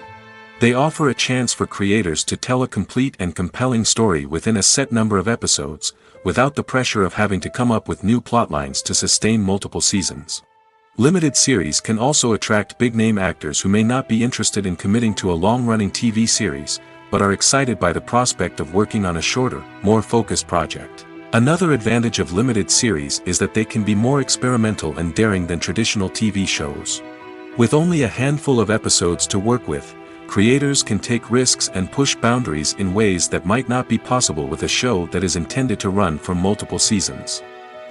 They offer a chance for creators to tell a complete and compelling story within a set number of episodes, without the pressure of having to come up with new plotlines to sustain multiple seasons. Limited series can also attract big-name actors who may not be interested in committing to a long-running TV series, but are excited by the prospect of working on a shorter, more focused project. Another advantage of limited series is that they can be more experimental and daring than traditional TV shows. With only a handful of episodes to work with, creators can take risks and push boundaries in ways that might not be possible with a show that is intended to run for multiple seasons.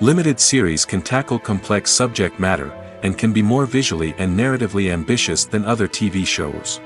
Limited series can tackle complex subject matter, and can be more visually and narratively ambitious than other TV shows.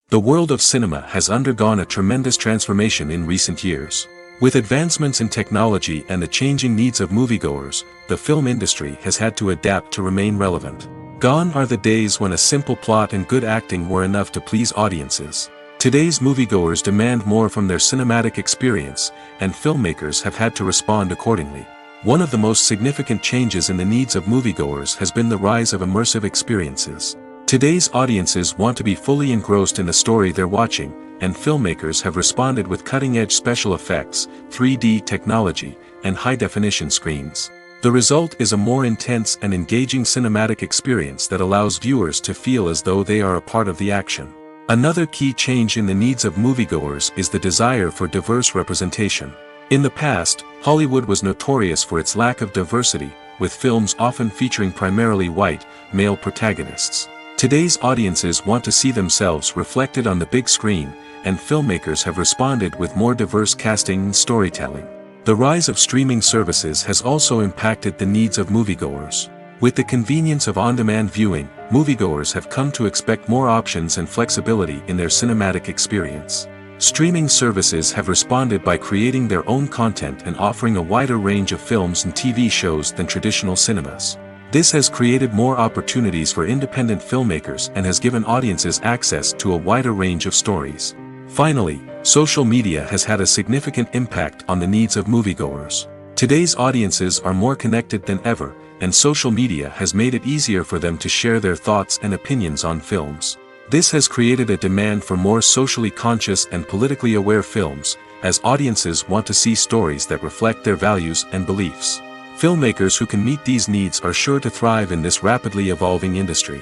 The world of cinema has undergone a tremendous transformation in recent years. With advancements in technology and the changing needs of moviegoers, the film industry has had to adapt to remain relevant. Gone are the days when a simple plot and good acting were enough to please audiences. Today's moviegoers demand more from their cinematic experience, and filmmakers have had to respond accordingly. One of the most significant changes in the needs of moviegoers has been the rise of immersive experiences. Today's audiences want to be fully engrossed in the story they're watching, and filmmakers have responded with cutting-edge special effects, 3D technology, and high-definition screens. The result is a more intense and engaging cinematic experience that allows viewers to feel as though they are a part of the action. Another key change in the needs of moviegoers is the desire for diverse representation. In the past, Hollywood was notorious for its lack of diversity, with films often featuring primarily white, male protagonists. Today's audiences want to see themselves reflected on the big screen, and filmmakers have responded with more diverse casting and storytelling. The rise of streaming services has also impacted the needs of moviegoers. With the convenience of on-demand viewing, moviegoers have come to expect more options and flexibility in their cinematic experience. Streaming services have responded by creating their own content and offering a wider range of films and TV shows than traditional cinemas. This has created more opportunities for independent filmmakers and has given audiences access to a wider range of stories. Finally, social media has had a significant impact on the needs of moviegoers. Today's audiences are more connected than ever, and social media has made it easier for them to share their thoughts and opinions on films. This has created a demand for more socially conscious and politically aware films, as audiences want to see stories that reflect their values and beliefs. Filmmakers who can meet these needs are sure to thrive in this rapidly evolving industry.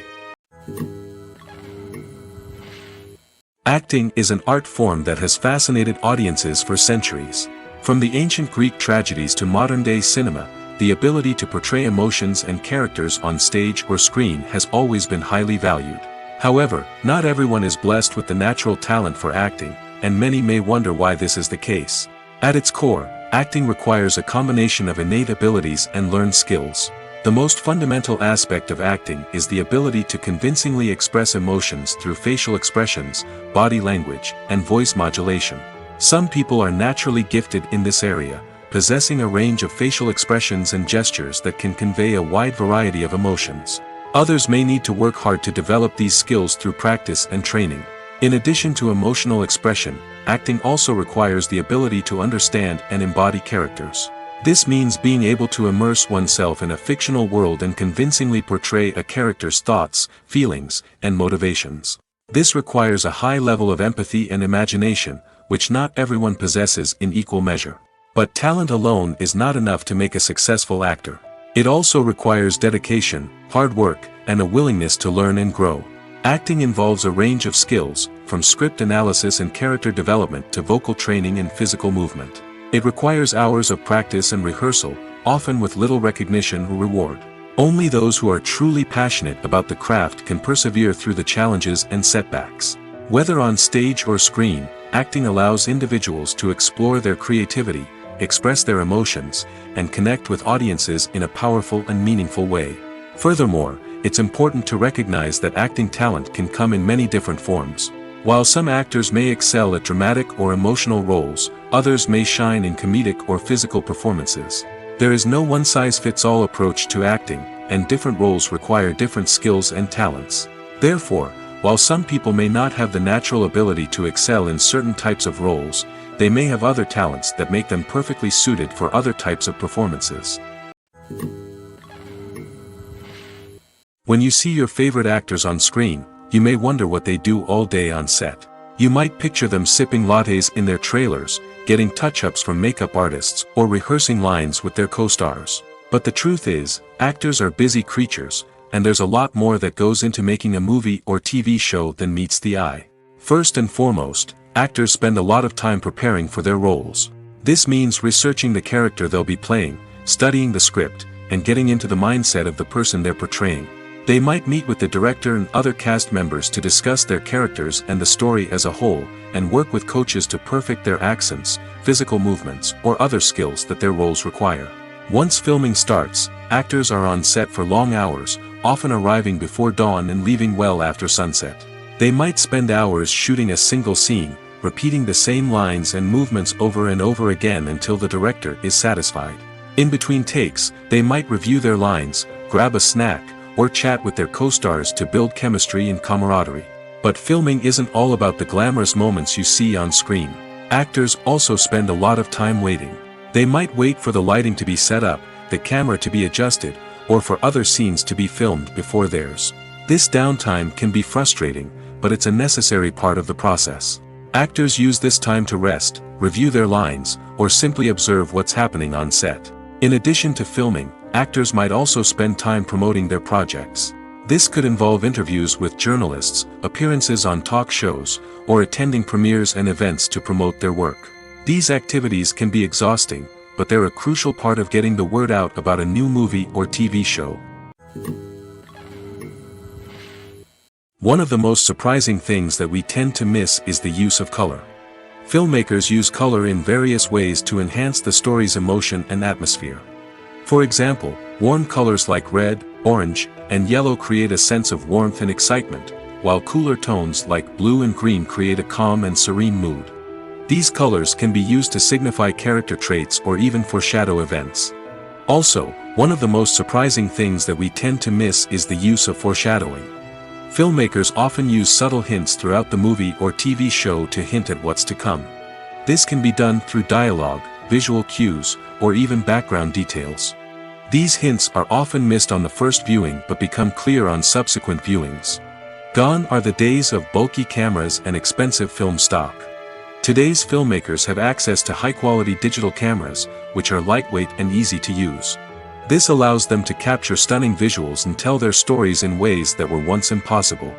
Acting is an art form that has fascinated audiences for centuries. From the ancient Greek tragedies to modern-day cinema, the ability to portray emotions and characters on stage or screen has always been highly valued. However, not everyone is blessed with the natural talent for acting, and many may wonder why this is the case. At its core, acting requires a combination of innate abilities and learned skills. The most fundamental aspect of acting is the ability to convincingly express emotions through facial expressions, body language, and voice modulation. Some people are naturally gifted in this area, possessing a range of facial expressions and gestures that can convey a wide variety of emotions. Others may need to work hard to develop these skills through practice and training. In addition to emotional expression, acting also requires the ability to understand and embody characters. This means being able to immerse oneself in a fictional world and convincingly portray a character's thoughts, feelings, and motivations. This requires a high level of empathy and imagination, which not everyone possesses in equal measure. But talent alone is not enough to make a successful actor. It also requires dedication, hard work, and a willingness to learn and grow. Acting involves a range of skills, from script analysis and character development to vocal training and physical movement. It requires hours of practice and rehearsal, often with little recognition or reward. Only those who are truly passionate about the craft can persevere through the challenges and setbacks. Whether on stage or screen, acting allows individuals to explore their creativity, express their emotions, and connect with audiences in a powerful and meaningful way. Furthermore, it's important to recognize that acting talent can come in many different forms. While some actors may excel at dramatic or emotional roles, others may shine in comedic or physical performances. There is no one-size-fits-all approach to acting, and different roles require different skills and talents. Therefore, while some people may not have the natural ability to excel in certain types of roles, they may have other talents that make them perfectly suited for other types of performances. When you see your favorite actors on screen, you may wonder what they do all day on set. You might picture them sipping lattes in their trailers, getting touch-ups from makeup artists, or rehearsing lines with their co-stars. But the truth is, actors are busy creatures, and there's a lot more that goes into making a movie or TV show than meets the eye. First and foremost, actors spend a lot of time preparing for their roles. This means researching the character they'll be playing, studying the script, and getting into the mindset of the person they're portraying. They might meet with the director and other cast members to discuss their characters and the story as a whole, and work with coaches to perfect their accents, physical movements, or other skills that their roles require. Once filming starts, actors are on set for long hours, often arriving before dawn and leaving well after sunset. They might spend hours shooting a single scene, repeating the same lines and movements over and over again until the director is satisfied. In between takes, they might review their lines, grab a snack, or chat with their co-stars to build chemistry and camaraderie. But filming isn't all about the glamorous moments you see on screen. Actors also spend a lot of time waiting. They might wait for the lighting to be set up, the camera to be adjusted, or for other scenes to be filmed before theirs. This downtime can be frustrating, but it's a necessary part of the process. Actors use this time to rest, review their lines, or simply observe what's happening on set. In addition to filming, actors might also spend time promoting their projects. This could involve interviews with journalists, appearances on talk shows, or attending premieres and events to promote their work. These activities can be exhausting, but they're a crucial part of getting the word out about a new movie or TV show. One of the most surprising things that we tend to miss is the use of color. Filmmakers use color in various ways to enhance the story's emotion and atmosphere. For example, warm colors like red, orange, and yellow create a sense of warmth and excitement, while cooler tones like blue and green create a calm and serene mood. These colors can be used to signify character traits or even foreshadow events. Also, one of the most surprising things that we tend to miss is the use of foreshadowing. Filmmakers often use subtle hints throughout the movie or TV show to hint at what's to come. This can be done through dialogue, visual cues, or even background details. These hints are often missed on the first viewing but become clear on subsequent viewings. Gone are the days of bulky cameras and expensive film stock. Today's filmmakers have access to high-quality digital cameras, which are lightweight and easy to use. This allows them to capture stunning visuals and tell their stories in ways that were once impossible.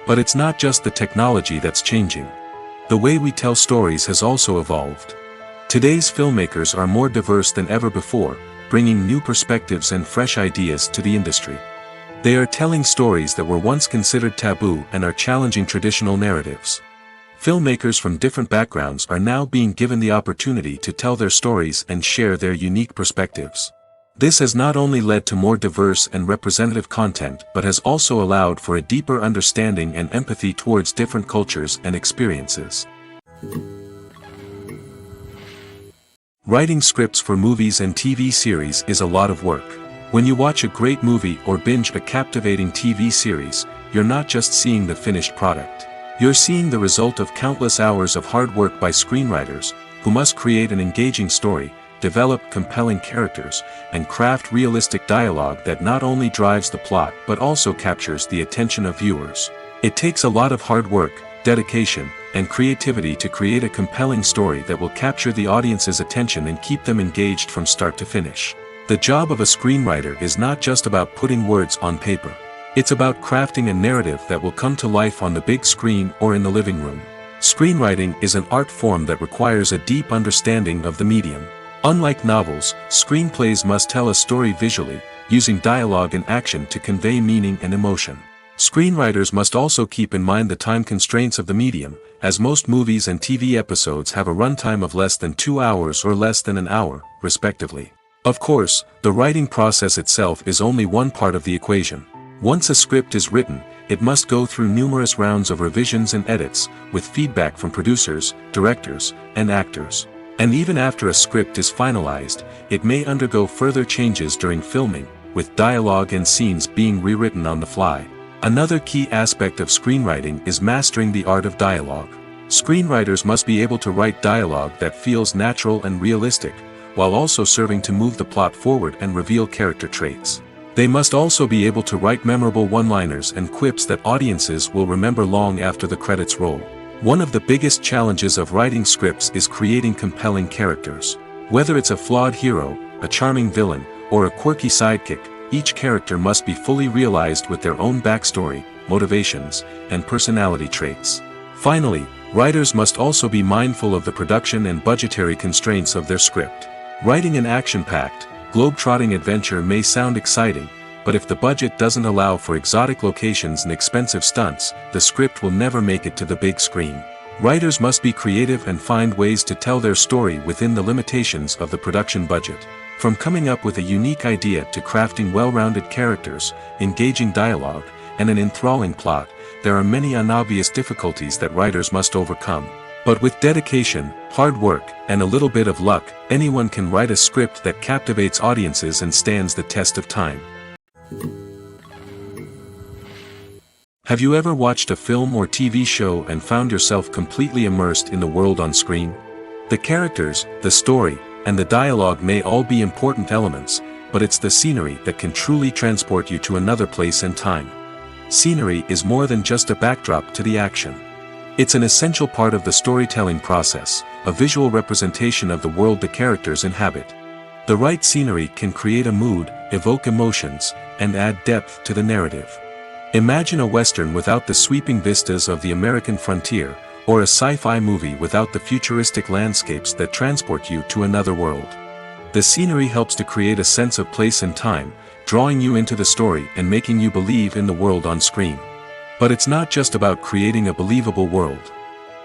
But it's not just the technology that's changing. The way we tell stories has also evolved. Today's filmmakers are more diverse than ever before, bringing new perspectives and fresh ideas to the industry. They are telling stories that were once considered taboo and are challenging traditional narratives. Filmmakers from different backgrounds are now being given the opportunity to tell their stories and share their unique perspectives. This has not only led to more diverse and representative content but has also allowed for a deeper understanding and empathy towards different cultures and experiences. Writing scripts for movies and TV series is a lot of work. When you watch a great movie or binge a captivating TV series, you're not just seeing the finished product. You're seeing the result of countless hours of hard work by screenwriters, who must create an engaging story, develop compelling characters, and craft realistic dialogue that not only drives the plot but also captures the attention of viewers. It takes a lot of hard work, dedication, and creativity to create a compelling story that will capture the audience's attention and keep them engaged from start to finish. The job of a screenwriter is not just about putting words on paper. It's about crafting a narrative that will come to life on the big screen or in the living room. Screenwriting is an art form that requires a deep understanding of the medium. Unlike novels, screenplays must tell a story visually, using dialogue and action to convey meaning and emotion. Screenwriters must also keep in mind the time constraints of the medium, as most movies and TV episodes have a runtime of less than 2 hours or less than an hour, respectively. Of course, the writing process itself is only one part of the equation. Once a script is written, it must go through numerous rounds of revisions and edits, with feedback from producers, directors, and actors. And even after a script is finalized, it may undergo further changes during filming, with dialogue and scenes being rewritten on the fly. Another key aspect of screenwriting is mastering the art of dialogue. Screenwriters must be able to write dialogue that feels natural and realistic, while also serving to move the plot forward and reveal character traits. They must also be able to write memorable one-liners and quips that audiences will remember long after the credits roll. One of the biggest challenges of writing scripts is creating compelling characters. Whether it's a flawed hero, a charming villain, or a quirky sidekick, each character must be fully realized with their own backstory, motivations, and personality traits. Finally, writers must also be mindful of the production and budgetary constraints of their script. Writing an action-packed, globe-trotting adventure may sound exciting, but if the budget doesn't allow for exotic locations and expensive stunts, the script will never make it to the big screen. Writers must be creative and find ways to tell their story within the limitations of the production budget. From coming up with a unique idea to crafting well-rounded characters, engaging dialogue, and an enthralling plot, there are many unobvious difficulties that writers must overcome. But with dedication, hard work, and a little bit of luck, anyone can write a script that captivates audiences and stands the test of time. Have you ever watched a film or TV show and found yourself completely immersed in the world on screen? The characters, the story, and the dialogue may all be important elements, but it's the scenery that can truly transport you to another place and time. Scenery is more than just a backdrop to the action. It's an essential part of the storytelling process, a visual representation of the world the characters inhabit. The right scenery can create a mood, evoke emotions, and add depth to the narrative. Imagine a Western without the sweeping vistas of the American frontier, or a sci-fi movie without the futuristic landscapes that transport you to another world. The scenery helps to create a sense of place and time, drawing you into the story and making you believe in the world on screen. But it's not just about creating a believable world.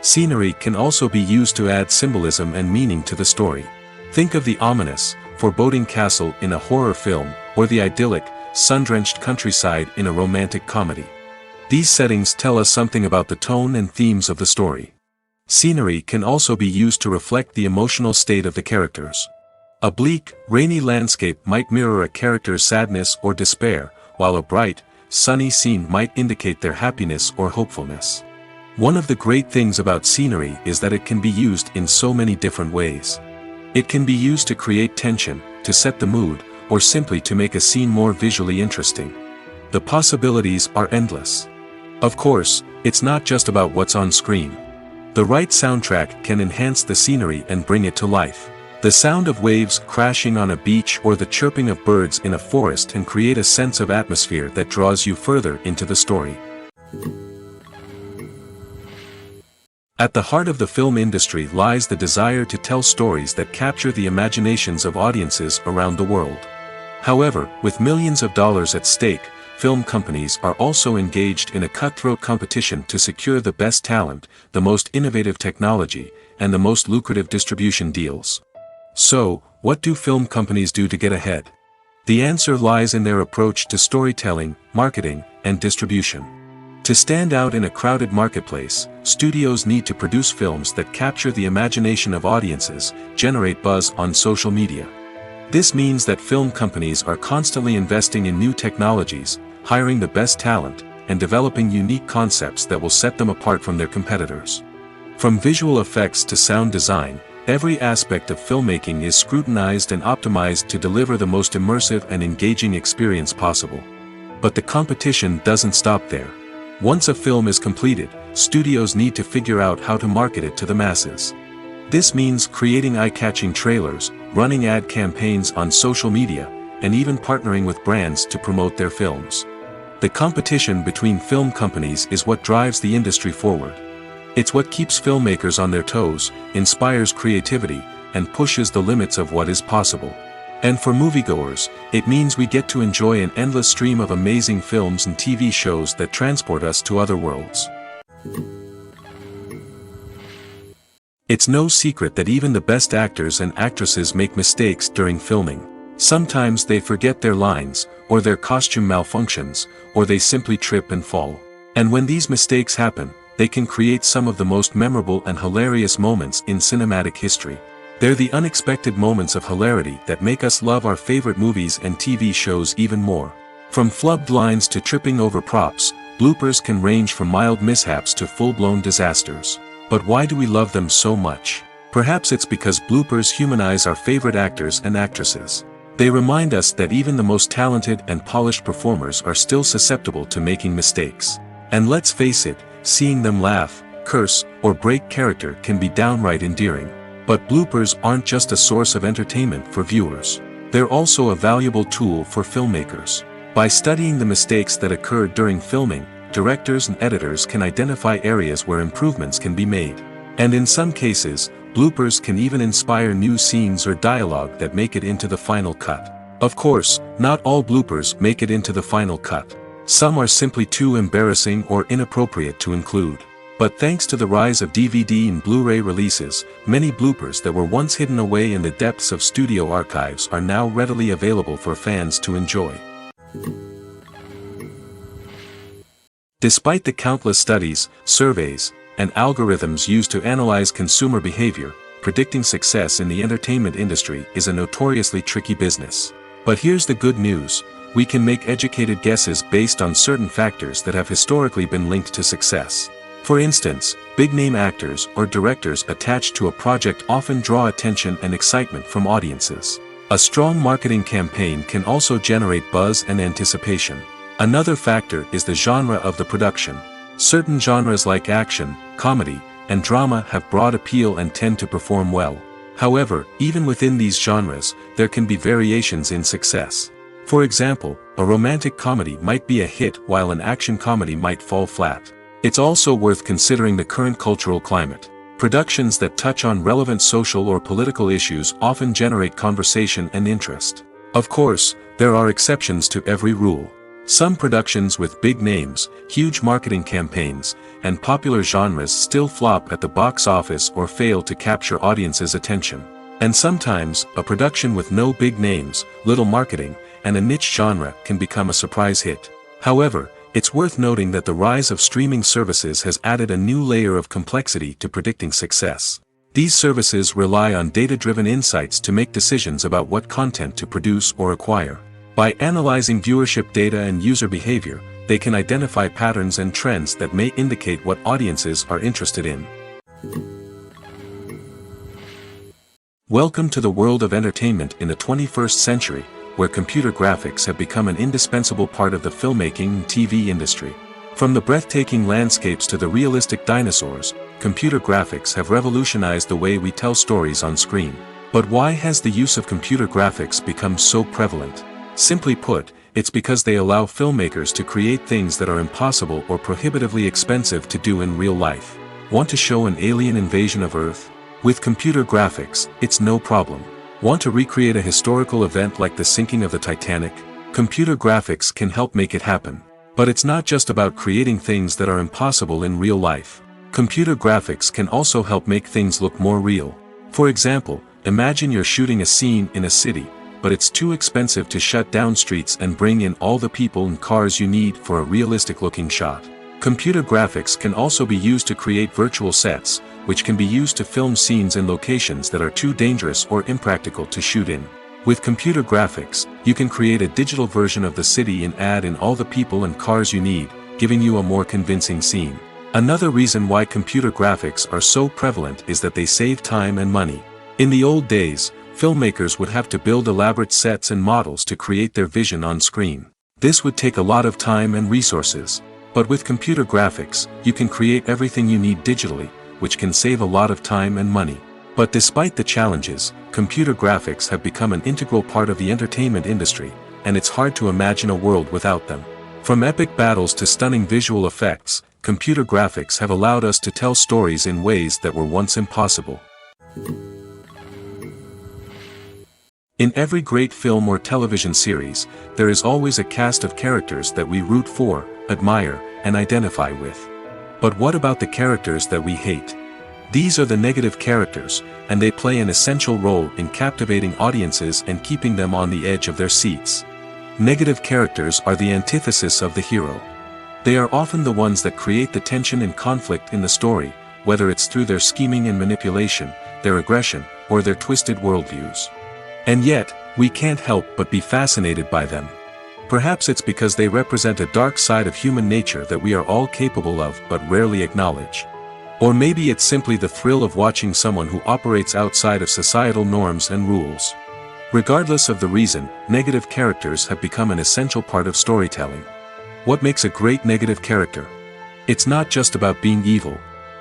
Scenery can also be used to add symbolism and meaning to the story. Think of the ominous, foreboding castle in a horror film, or the idyllic, sun-drenched countryside in a romantic comedy. These settings tell us something about the tone and themes of the story. Scenery can also be used to reflect the emotional state of the characters. A bleak, rainy landscape might mirror a character's sadness or despair, while a bright, sunny scene might indicate their happiness or hopefulness. One of the great things about scenery is that it can be used in so many different ways. It can be used to create tension, to set the mood, or simply to make a scene more visually interesting. The possibilities are endless. Of course, it's not just about what's on screen. The right soundtrack can enhance the scenery and bring it to life. The sound of waves crashing on a beach or the chirping of birds in a forest can create a sense of atmosphere that draws you further into the story. At the heart of the film industry lies the desire to tell stories that capture the imaginations of audiences around the world. However, with millions of dollars at stake, film companies are also engaged in a cutthroat competition to secure the best talent, the most innovative technology, and the most lucrative distribution deals. So, what do film companies do to get ahead? The answer lies in their approach to storytelling, marketing, and distribution. To stand out in a crowded marketplace, studios need to produce films that capture the imagination of audiences, generate buzz on social media. This means that film companies are constantly investing in new technologies, hiring the best talent, and developing unique concepts that will set them apart from their competitors. From visual effects to sound design, every aspect of filmmaking is scrutinized and optimized to deliver the most immersive and engaging experience possible. But the competition doesn't stop there. Once a film is completed, studios need to figure out how to market it to the masses. This means creating eye-catching trailers, running ad campaigns on social media, and even partnering with brands to promote their films. The competition between film companies is what drives the industry forward. It's what keeps filmmakers on their toes, inspires creativity, and pushes the limits of what is possible. And for moviegoers, it means we get to enjoy an endless stream of amazing films and TV shows that transport us to other worlds. It's no secret that even the best actors and actresses make mistakes during filming. Sometimes they forget their lines, or their costume malfunctions, or they simply trip and fall. And when these mistakes happen, they can create some of the most memorable and hilarious moments in cinematic history. They're the unexpected moments of hilarity that make us love our favorite movies and TV shows even more. From flubbed lines to tripping over props, bloopers can range from mild mishaps to full-blown disasters. But why do we love them so much? Perhaps it's because bloopers humanize our favorite actors and actresses. They remind us that even the most talented and polished performers are still susceptible to making mistakes. And let's face it, seeing them laugh, curse, or break character can be downright endearing. But bloopers aren't just a source of entertainment for viewers. They're also a valuable tool for filmmakers. By studying the mistakes that occurred during filming, directors and editors can identify areas where improvements can be made. And in some cases, bloopers can even inspire new scenes or dialogue that make it into the final cut. Of course, not all bloopers make it into the final cut. Some are simply too embarrassing or inappropriate to include. But thanks to the rise of DVD and Blu-ray releases, many bloopers that were once hidden away in the depths of studio archives are now readily available for fans to enjoy. Despite the countless studies, surveys, and algorithms used to analyze consumer behavior, predicting success in the entertainment industry is a notoriously tricky business. But here's the good news: we can make educated guesses based on certain factors that have historically been linked to success. For instance, big-name actors or directors attached to a project often draw attention and excitement from audiences. A strong marketing campaign can also generate buzz and anticipation. Another factor is the genre of the production. Certain genres like action, comedy, and drama have broad appeal and tend to perform well. However, even within these genres, there can be variations in success. For example, a romantic comedy might be a hit while an action comedy might fall flat. It's also worth considering the current cultural climate. Productions that touch on relevant social or political issues often generate conversation and interest. Of course, there are exceptions to every rule. Some productions with big names, huge marketing campaigns, and popular genres still flop at the box office or fail to capture audiences' attention. And sometimes, a production with no big names, little marketing, and a niche genre can become a surprise hit. However, it's worth noting that the rise of streaming services has added a new layer of complexity to predicting success. These services rely on data-driven insights to make decisions about what content to produce or acquire. By analyzing viewership data and user behavior, they can identify patterns and trends that may indicate what audiences are interested in. Welcome to the world of entertainment in the 21st century, where computer graphics have become an indispensable part of the filmmaking and TV industry. From the breathtaking landscapes to the realistic dinosaurs, computer graphics have revolutionized the way we tell stories on screen. But why has the use of computer graphics become so prevalent? Simply put, it's because they allow filmmakers to create things that are impossible or prohibitively expensive to do in real life. Want to show an alien invasion of Earth? With computer graphics, it's no problem. Want to recreate a historical event like the sinking of the Titanic? Computer graphics can help make it happen. But it's not just about creating things that are impossible in real life. Computer graphics can also help make things look more real. For example, imagine you're shooting a scene in a city, but it's too expensive to shut down streets and bring in all the people and cars you need for a realistic-looking shot. Computer graphics can also be used to create virtual sets, which can be used to film scenes in locations that are too dangerous or impractical to shoot in. With computer graphics, you can create a digital version of the city and add in all the people and cars you need, giving you a more convincing scene. Another reason why computer graphics are so prevalent is that they save time and money. In the old days, filmmakers would have to build elaborate sets and models to create their vision on screen. This would take a lot of time and resources. But with computer graphics, you can create everything you need digitally, which can save a lot of time and money. But despite the challenges, computer graphics have become an integral part of the entertainment industry, and it's hard to imagine a world without them. From epic battles to stunning visual effects, computer graphics have allowed us to tell stories in ways that were once impossible. In every great film or television series, there is always a cast of characters that we root for, admire, and identify with. But what about the characters that we hate? These are the negative characters, and they play an essential role in captivating audiences and keeping them on the edge of their seats. Negative characters are the antithesis of the hero. They are often the ones that create the tension and conflict in the story, whether it's through their scheming and manipulation, their aggression, or their twisted worldviews. And yet, we can't help but be fascinated by them. Perhaps it's because they represent a dark side of human nature that we are all capable of but rarely acknowledge. Or maybe it's simply the thrill of watching someone who operates outside of societal norms and rules. Regardless of the reason, negative characters have become an essential part of storytelling. What makes a great negative character? It's not just about being evil.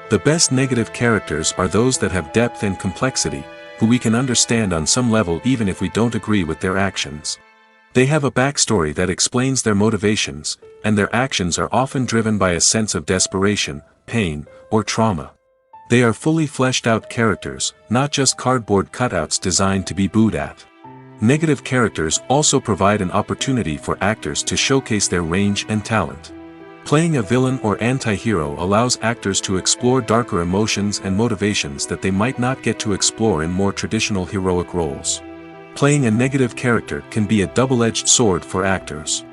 The best negative characters are those that have depth and complexity, who we can understand on some level even if we don't agree with their actions. They have a backstory that explains their motivations, and their actions are often driven by a sense of desperation, pain, or trauma. They are fully fleshed out characters, not just cardboard cutouts designed to be booed at. Negative characters also provide an opportunity for actors to showcase their range and talent. Playing a villain or anti-hero allows actors to explore darker emotions and motivations that they might not get to explore in more traditional heroic roles. Playing a negative character can be a double-edged sword for actors.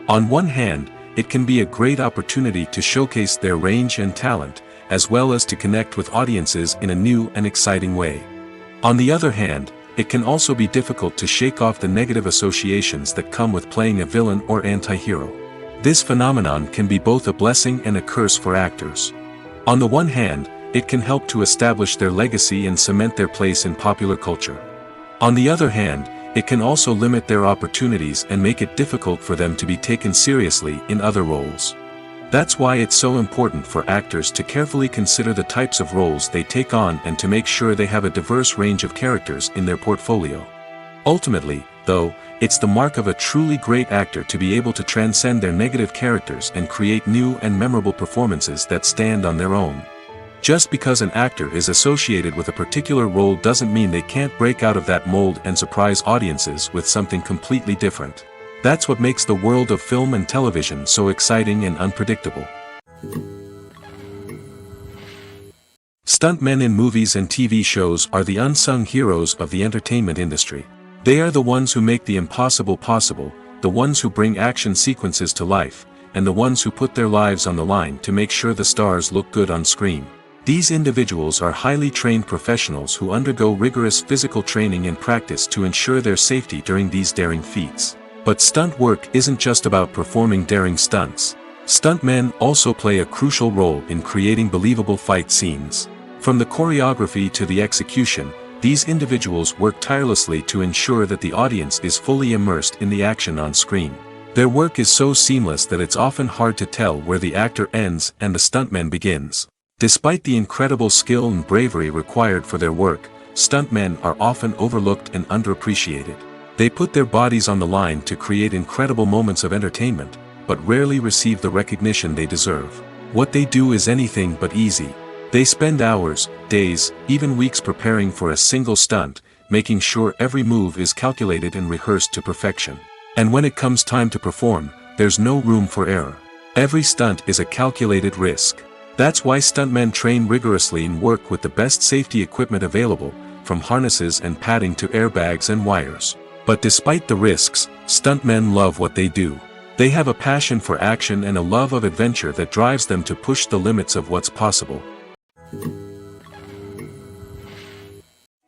On one hand, it can be a great opportunity to showcase their range and talent, as well as to connect with audiences in a new and exciting way. On the other hand, it can also be difficult to shake off the negative associations that come with playing a villain or anti-hero. This phenomenon can be both a blessing and a curse for actors. On the one hand, it can help to establish their legacy and cement their place in popular culture. On the other hand, it can also limit their opportunities and make it difficult for them to be taken seriously in other roles. That's why it's so important for actors to carefully consider the types of roles they take on and to make sure they have a diverse range of characters in their portfolio. Ultimately, though, it's the mark of a truly great actor to be able to transcend their negative characters and create new and memorable performances that stand on their own. Just because an actor is associated with a particular role doesn't mean they can't break out of that mold and surprise audiences with something completely different. That's what makes the world of film and television so exciting and unpredictable. Stuntmen in movies and TV shows are the unsung heroes of the entertainment industry. They are the ones who make the impossible possible, the ones who bring action sequences to life, and the ones who put their lives on the line to make sure the stars look good on screen. These individuals are highly trained professionals who undergo rigorous physical training and practice to ensure their safety during these daring feats. But stunt work isn't just about performing daring stunts. Stuntmen also play a crucial role in creating believable fight scenes. From the choreography to the execution, these individuals work tirelessly to ensure that the audience is fully immersed in the action on screen. Their work is so seamless that it's often hard to tell where the actor ends and the stuntman begins. Despite the incredible skill and bravery required for their work, stuntmen are often overlooked and underappreciated. They put their bodies on the line to create incredible moments of entertainment, but rarely receive the recognition they deserve. What they do is anything but easy. They spend hours, days, even weeks preparing for a single stunt, making sure every move is calculated and rehearsed to perfection. And when it comes time to perform, there's no room for error. Every stunt is a calculated risk. That's why stuntmen train rigorously and work with the best safety equipment available, from harnesses and padding to airbags and wires. But despite the risks, stuntmen love what they do. They have a passion for action and a love of adventure that drives them to push the limits of what's possible.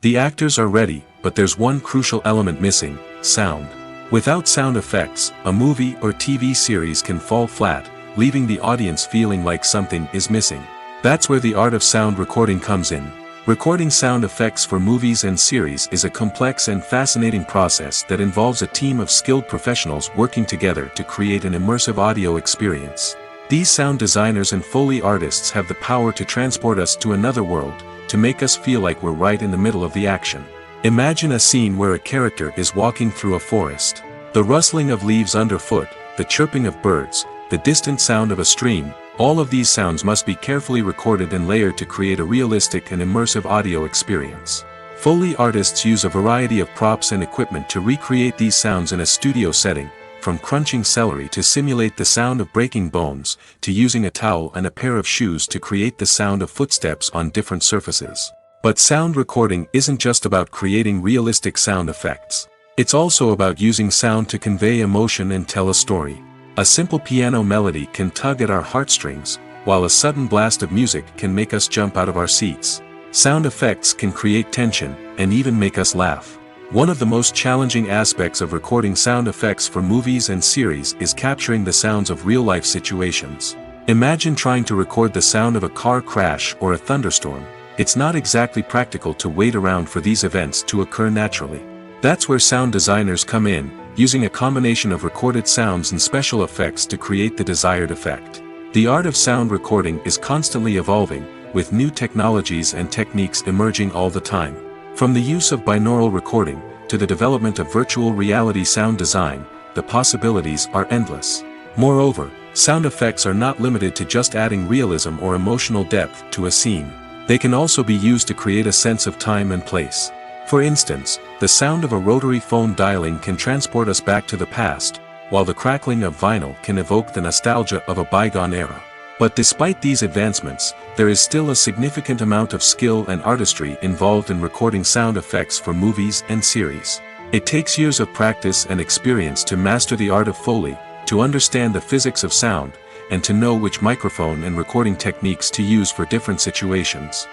The actors are ready, but there's one crucial element missing: sound. Without sound effects, a movie or TV series can fall flat, leaving the audience feeling like something is missing. That's where the art of sound recording comes in. Recording sound effects for movies and series is a complex and fascinating process that involves a team of skilled professionals working together to create an immersive audio experience. These sound designers and Foley artists have the power to transport us to another world, to make us feel like we're right in the middle of the action. Imagine a scene where a character is walking through a forest. The rustling of leaves underfoot, the chirping of birds, the distant sound of a stream, all of these sounds must be carefully recorded and layered to create a realistic and immersive audio experience. Foley artists use a variety of props and equipment to recreate these sounds in a studio setting, from crunching celery to simulate the sound of breaking bones, to using a towel and a pair of shoes to create the sound of footsteps on different surfaces. But sound recording isn't just about creating realistic sound effects. It's also about using sound to convey emotion and tell a story. A simple piano melody can tug at our heartstrings, while a sudden blast of music can make us jump out of our seats. Sound effects can create tension, and even make us laugh. One of the most challenging aspects of recording sound effects for movies and series is capturing the sounds of real-life situations. Imagine trying to record the sound of a car crash or a thunderstorm. It's not exactly practical to wait around for these events to occur naturally. That's where sound designers come in, using a combination of recorded sounds and special effects to create the desired effect. The art of sound recording is constantly evolving, with new technologies and techniques emerging all the time. From the use of binaural recording, to the development of virtual reality sound design, the possibilities are endless. Moreover, sound effects are not limited to just adding realism or emotional depth to a scene. They can also be used to create a sense of time and place. For instance, the sound of a rotary phone dialing can transport us back to the past, while the crackling of vinyl can evoke the nostalgia of a bygone era. But despite these advancements, there is still a significant amount of skill and artistry involved in recording sound effects for movies and series. It takes years of practice and experience to master the art of Foley, to understand the physics of sound, and to know which microphone and recording techniques to use for different situations.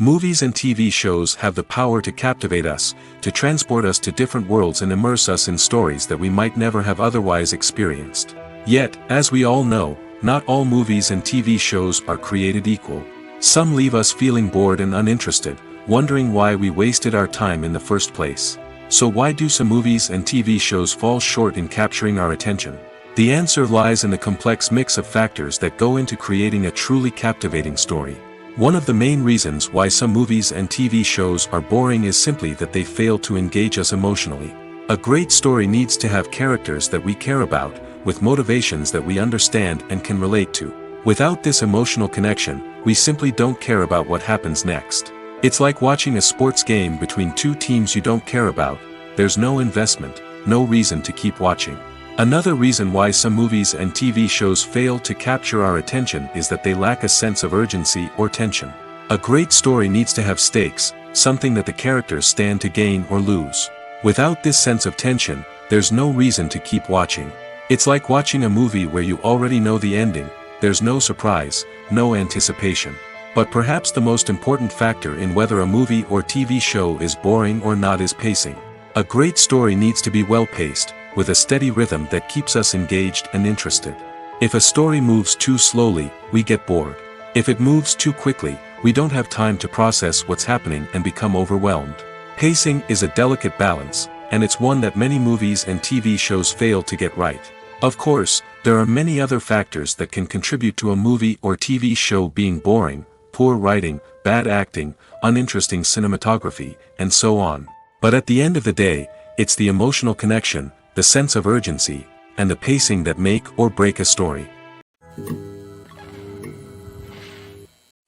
Movies and TV shows have the power to captivate us, to transport us to different worlds and immerse us in stories that we might never have otherwise experienced. Yet, as we all know, not all movies and TV shows are created equal. Some leave us feeling bored and uninterested, wondering why we wasted our time in the first place. So why do some movies and TV shows fall short in capturing our attention? The answer lies in the complex mix of factors that go into creating a truly captivating story. One of the main reasons why some movies and TV shows are boring is simply that they fail to engage us emotionally. A great story needs to have characters that we care about, with motivations that we understand and can relate to. Without this emotional connection, we simply don't care about what happens next. It's like watching a sports game between two teams you don't care about. There's no investment, no reason to keep watching. Another reason why some movies and TV shows fail to capture our attention is that they lack a sense of urgency or tension. A great story needs to have stakes, something that the characters stand to gain or lose. Without this sense of tension, there's no reason to keep watching. It's like watching a movie where you already know the ending. There's no surprise, no anticipation. But perhaps the most important factor in whether a movie or TV show is boring or not is pacing. A great story needs to be well-paced, with a steady rhythm that keeps us engaged and interested. If a story moves too slowly, we get bored. If it moves too quickly, we don't have time to process what's happening and become overwhelmed. Pacing is a delicate balance, and it's one that many movies and TV shows fail to get right. Of course, there are many other factors that can contribute to a movie or TV show being boring. poor writing, bad acting, uninteresting cinematography, and so on. But at the end of the day, it's the emotional connection, the sense of urgency, and the pacing that make or break a story.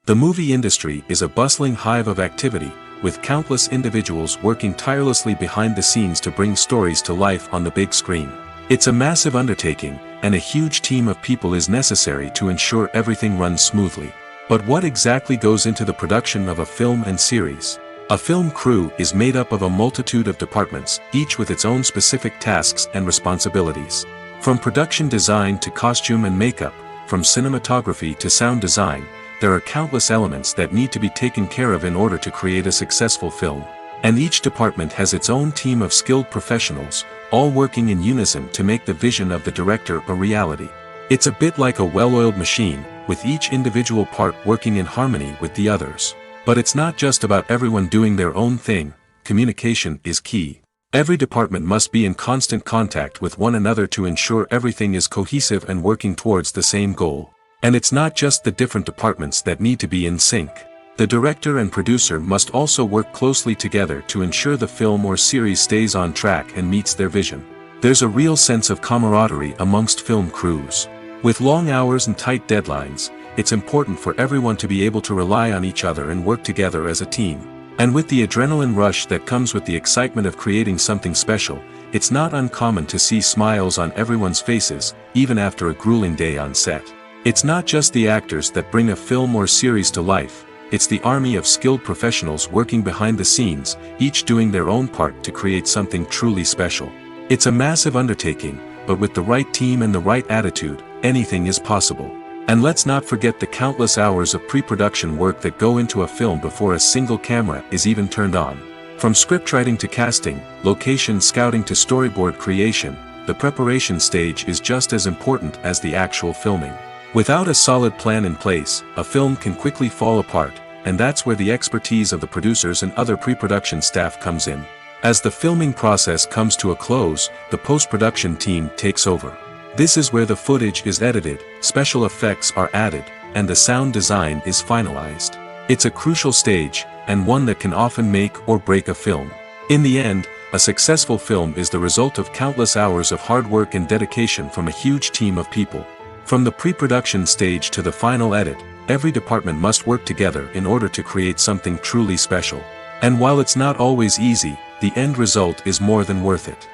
The movie industry is a bustling hive of activity, with countless individuals working tirelessly behind the scenes to bring stories to life on the big screen. It's a massive undertaking, and a huge team of people is necessary to ensure everything runs smoothly. But what exactly goes into the production of a film and series? A film crew is made up of a multitude of departments, each with its own specific tasks and responsibilities. From production design to costume and makeup, from cinematography to sound design, there are countless elements that need to be taken care of in order to create a successful film. And each department has its own team of skilled professionals, all working in unison to make the vision of the director a reality. It's a bit like a well-oiled machine, with each individual part working in harmony with the others. But it's not just about everyone doing their own thing. Communication is key. Every department must be in constant contact with one another to ensure everything is cohesive and working towards the same goal. And it's not just the different departments that need to be in sync. The director and producer must also work closely together to ensure the film or series stays on track and meets their vision. There's a real sense of camaraderie amongst film crews. With long hours and tight deadlines, it's important for everyone to be able to rely on each other and work together as a team. And with the adrenaline rush that comes with the excitement of creating something special, it's not uncommon to see smiles on everyone's faces, even after a grueling day on set. It's not just the actors that bring a film or series to life, it's the army of skilled professionals working behind the scenes, each doing their own part to create something truly special. It's a massive undertaking, but with the right team and the right attitude, anything is possible. And let's not forget the countless hours of pre-production work that go into a film before a single camera is even turned on. From scriptwriting to casting, location scouting to storyboard creation, the preparation stage is just as important as the actual filming. Without a solid plan in place, a film can quickly fall apart, and that's where the expertise of the producers and other pre-production staff comes in. As the filming process comes to a close, the post-production team takes over. This is where the footage is edited, special effects are added, and the sound design is finalized. It's a crucial stage, and one that can often make or break a film. In the end, a successful film is the result of countless hours of hard work and dedication from a huge team of people. From the pre-production stage to the final edit, every department must work together in order to create something truly special. And while it's not always easy, the end result is more than worth it.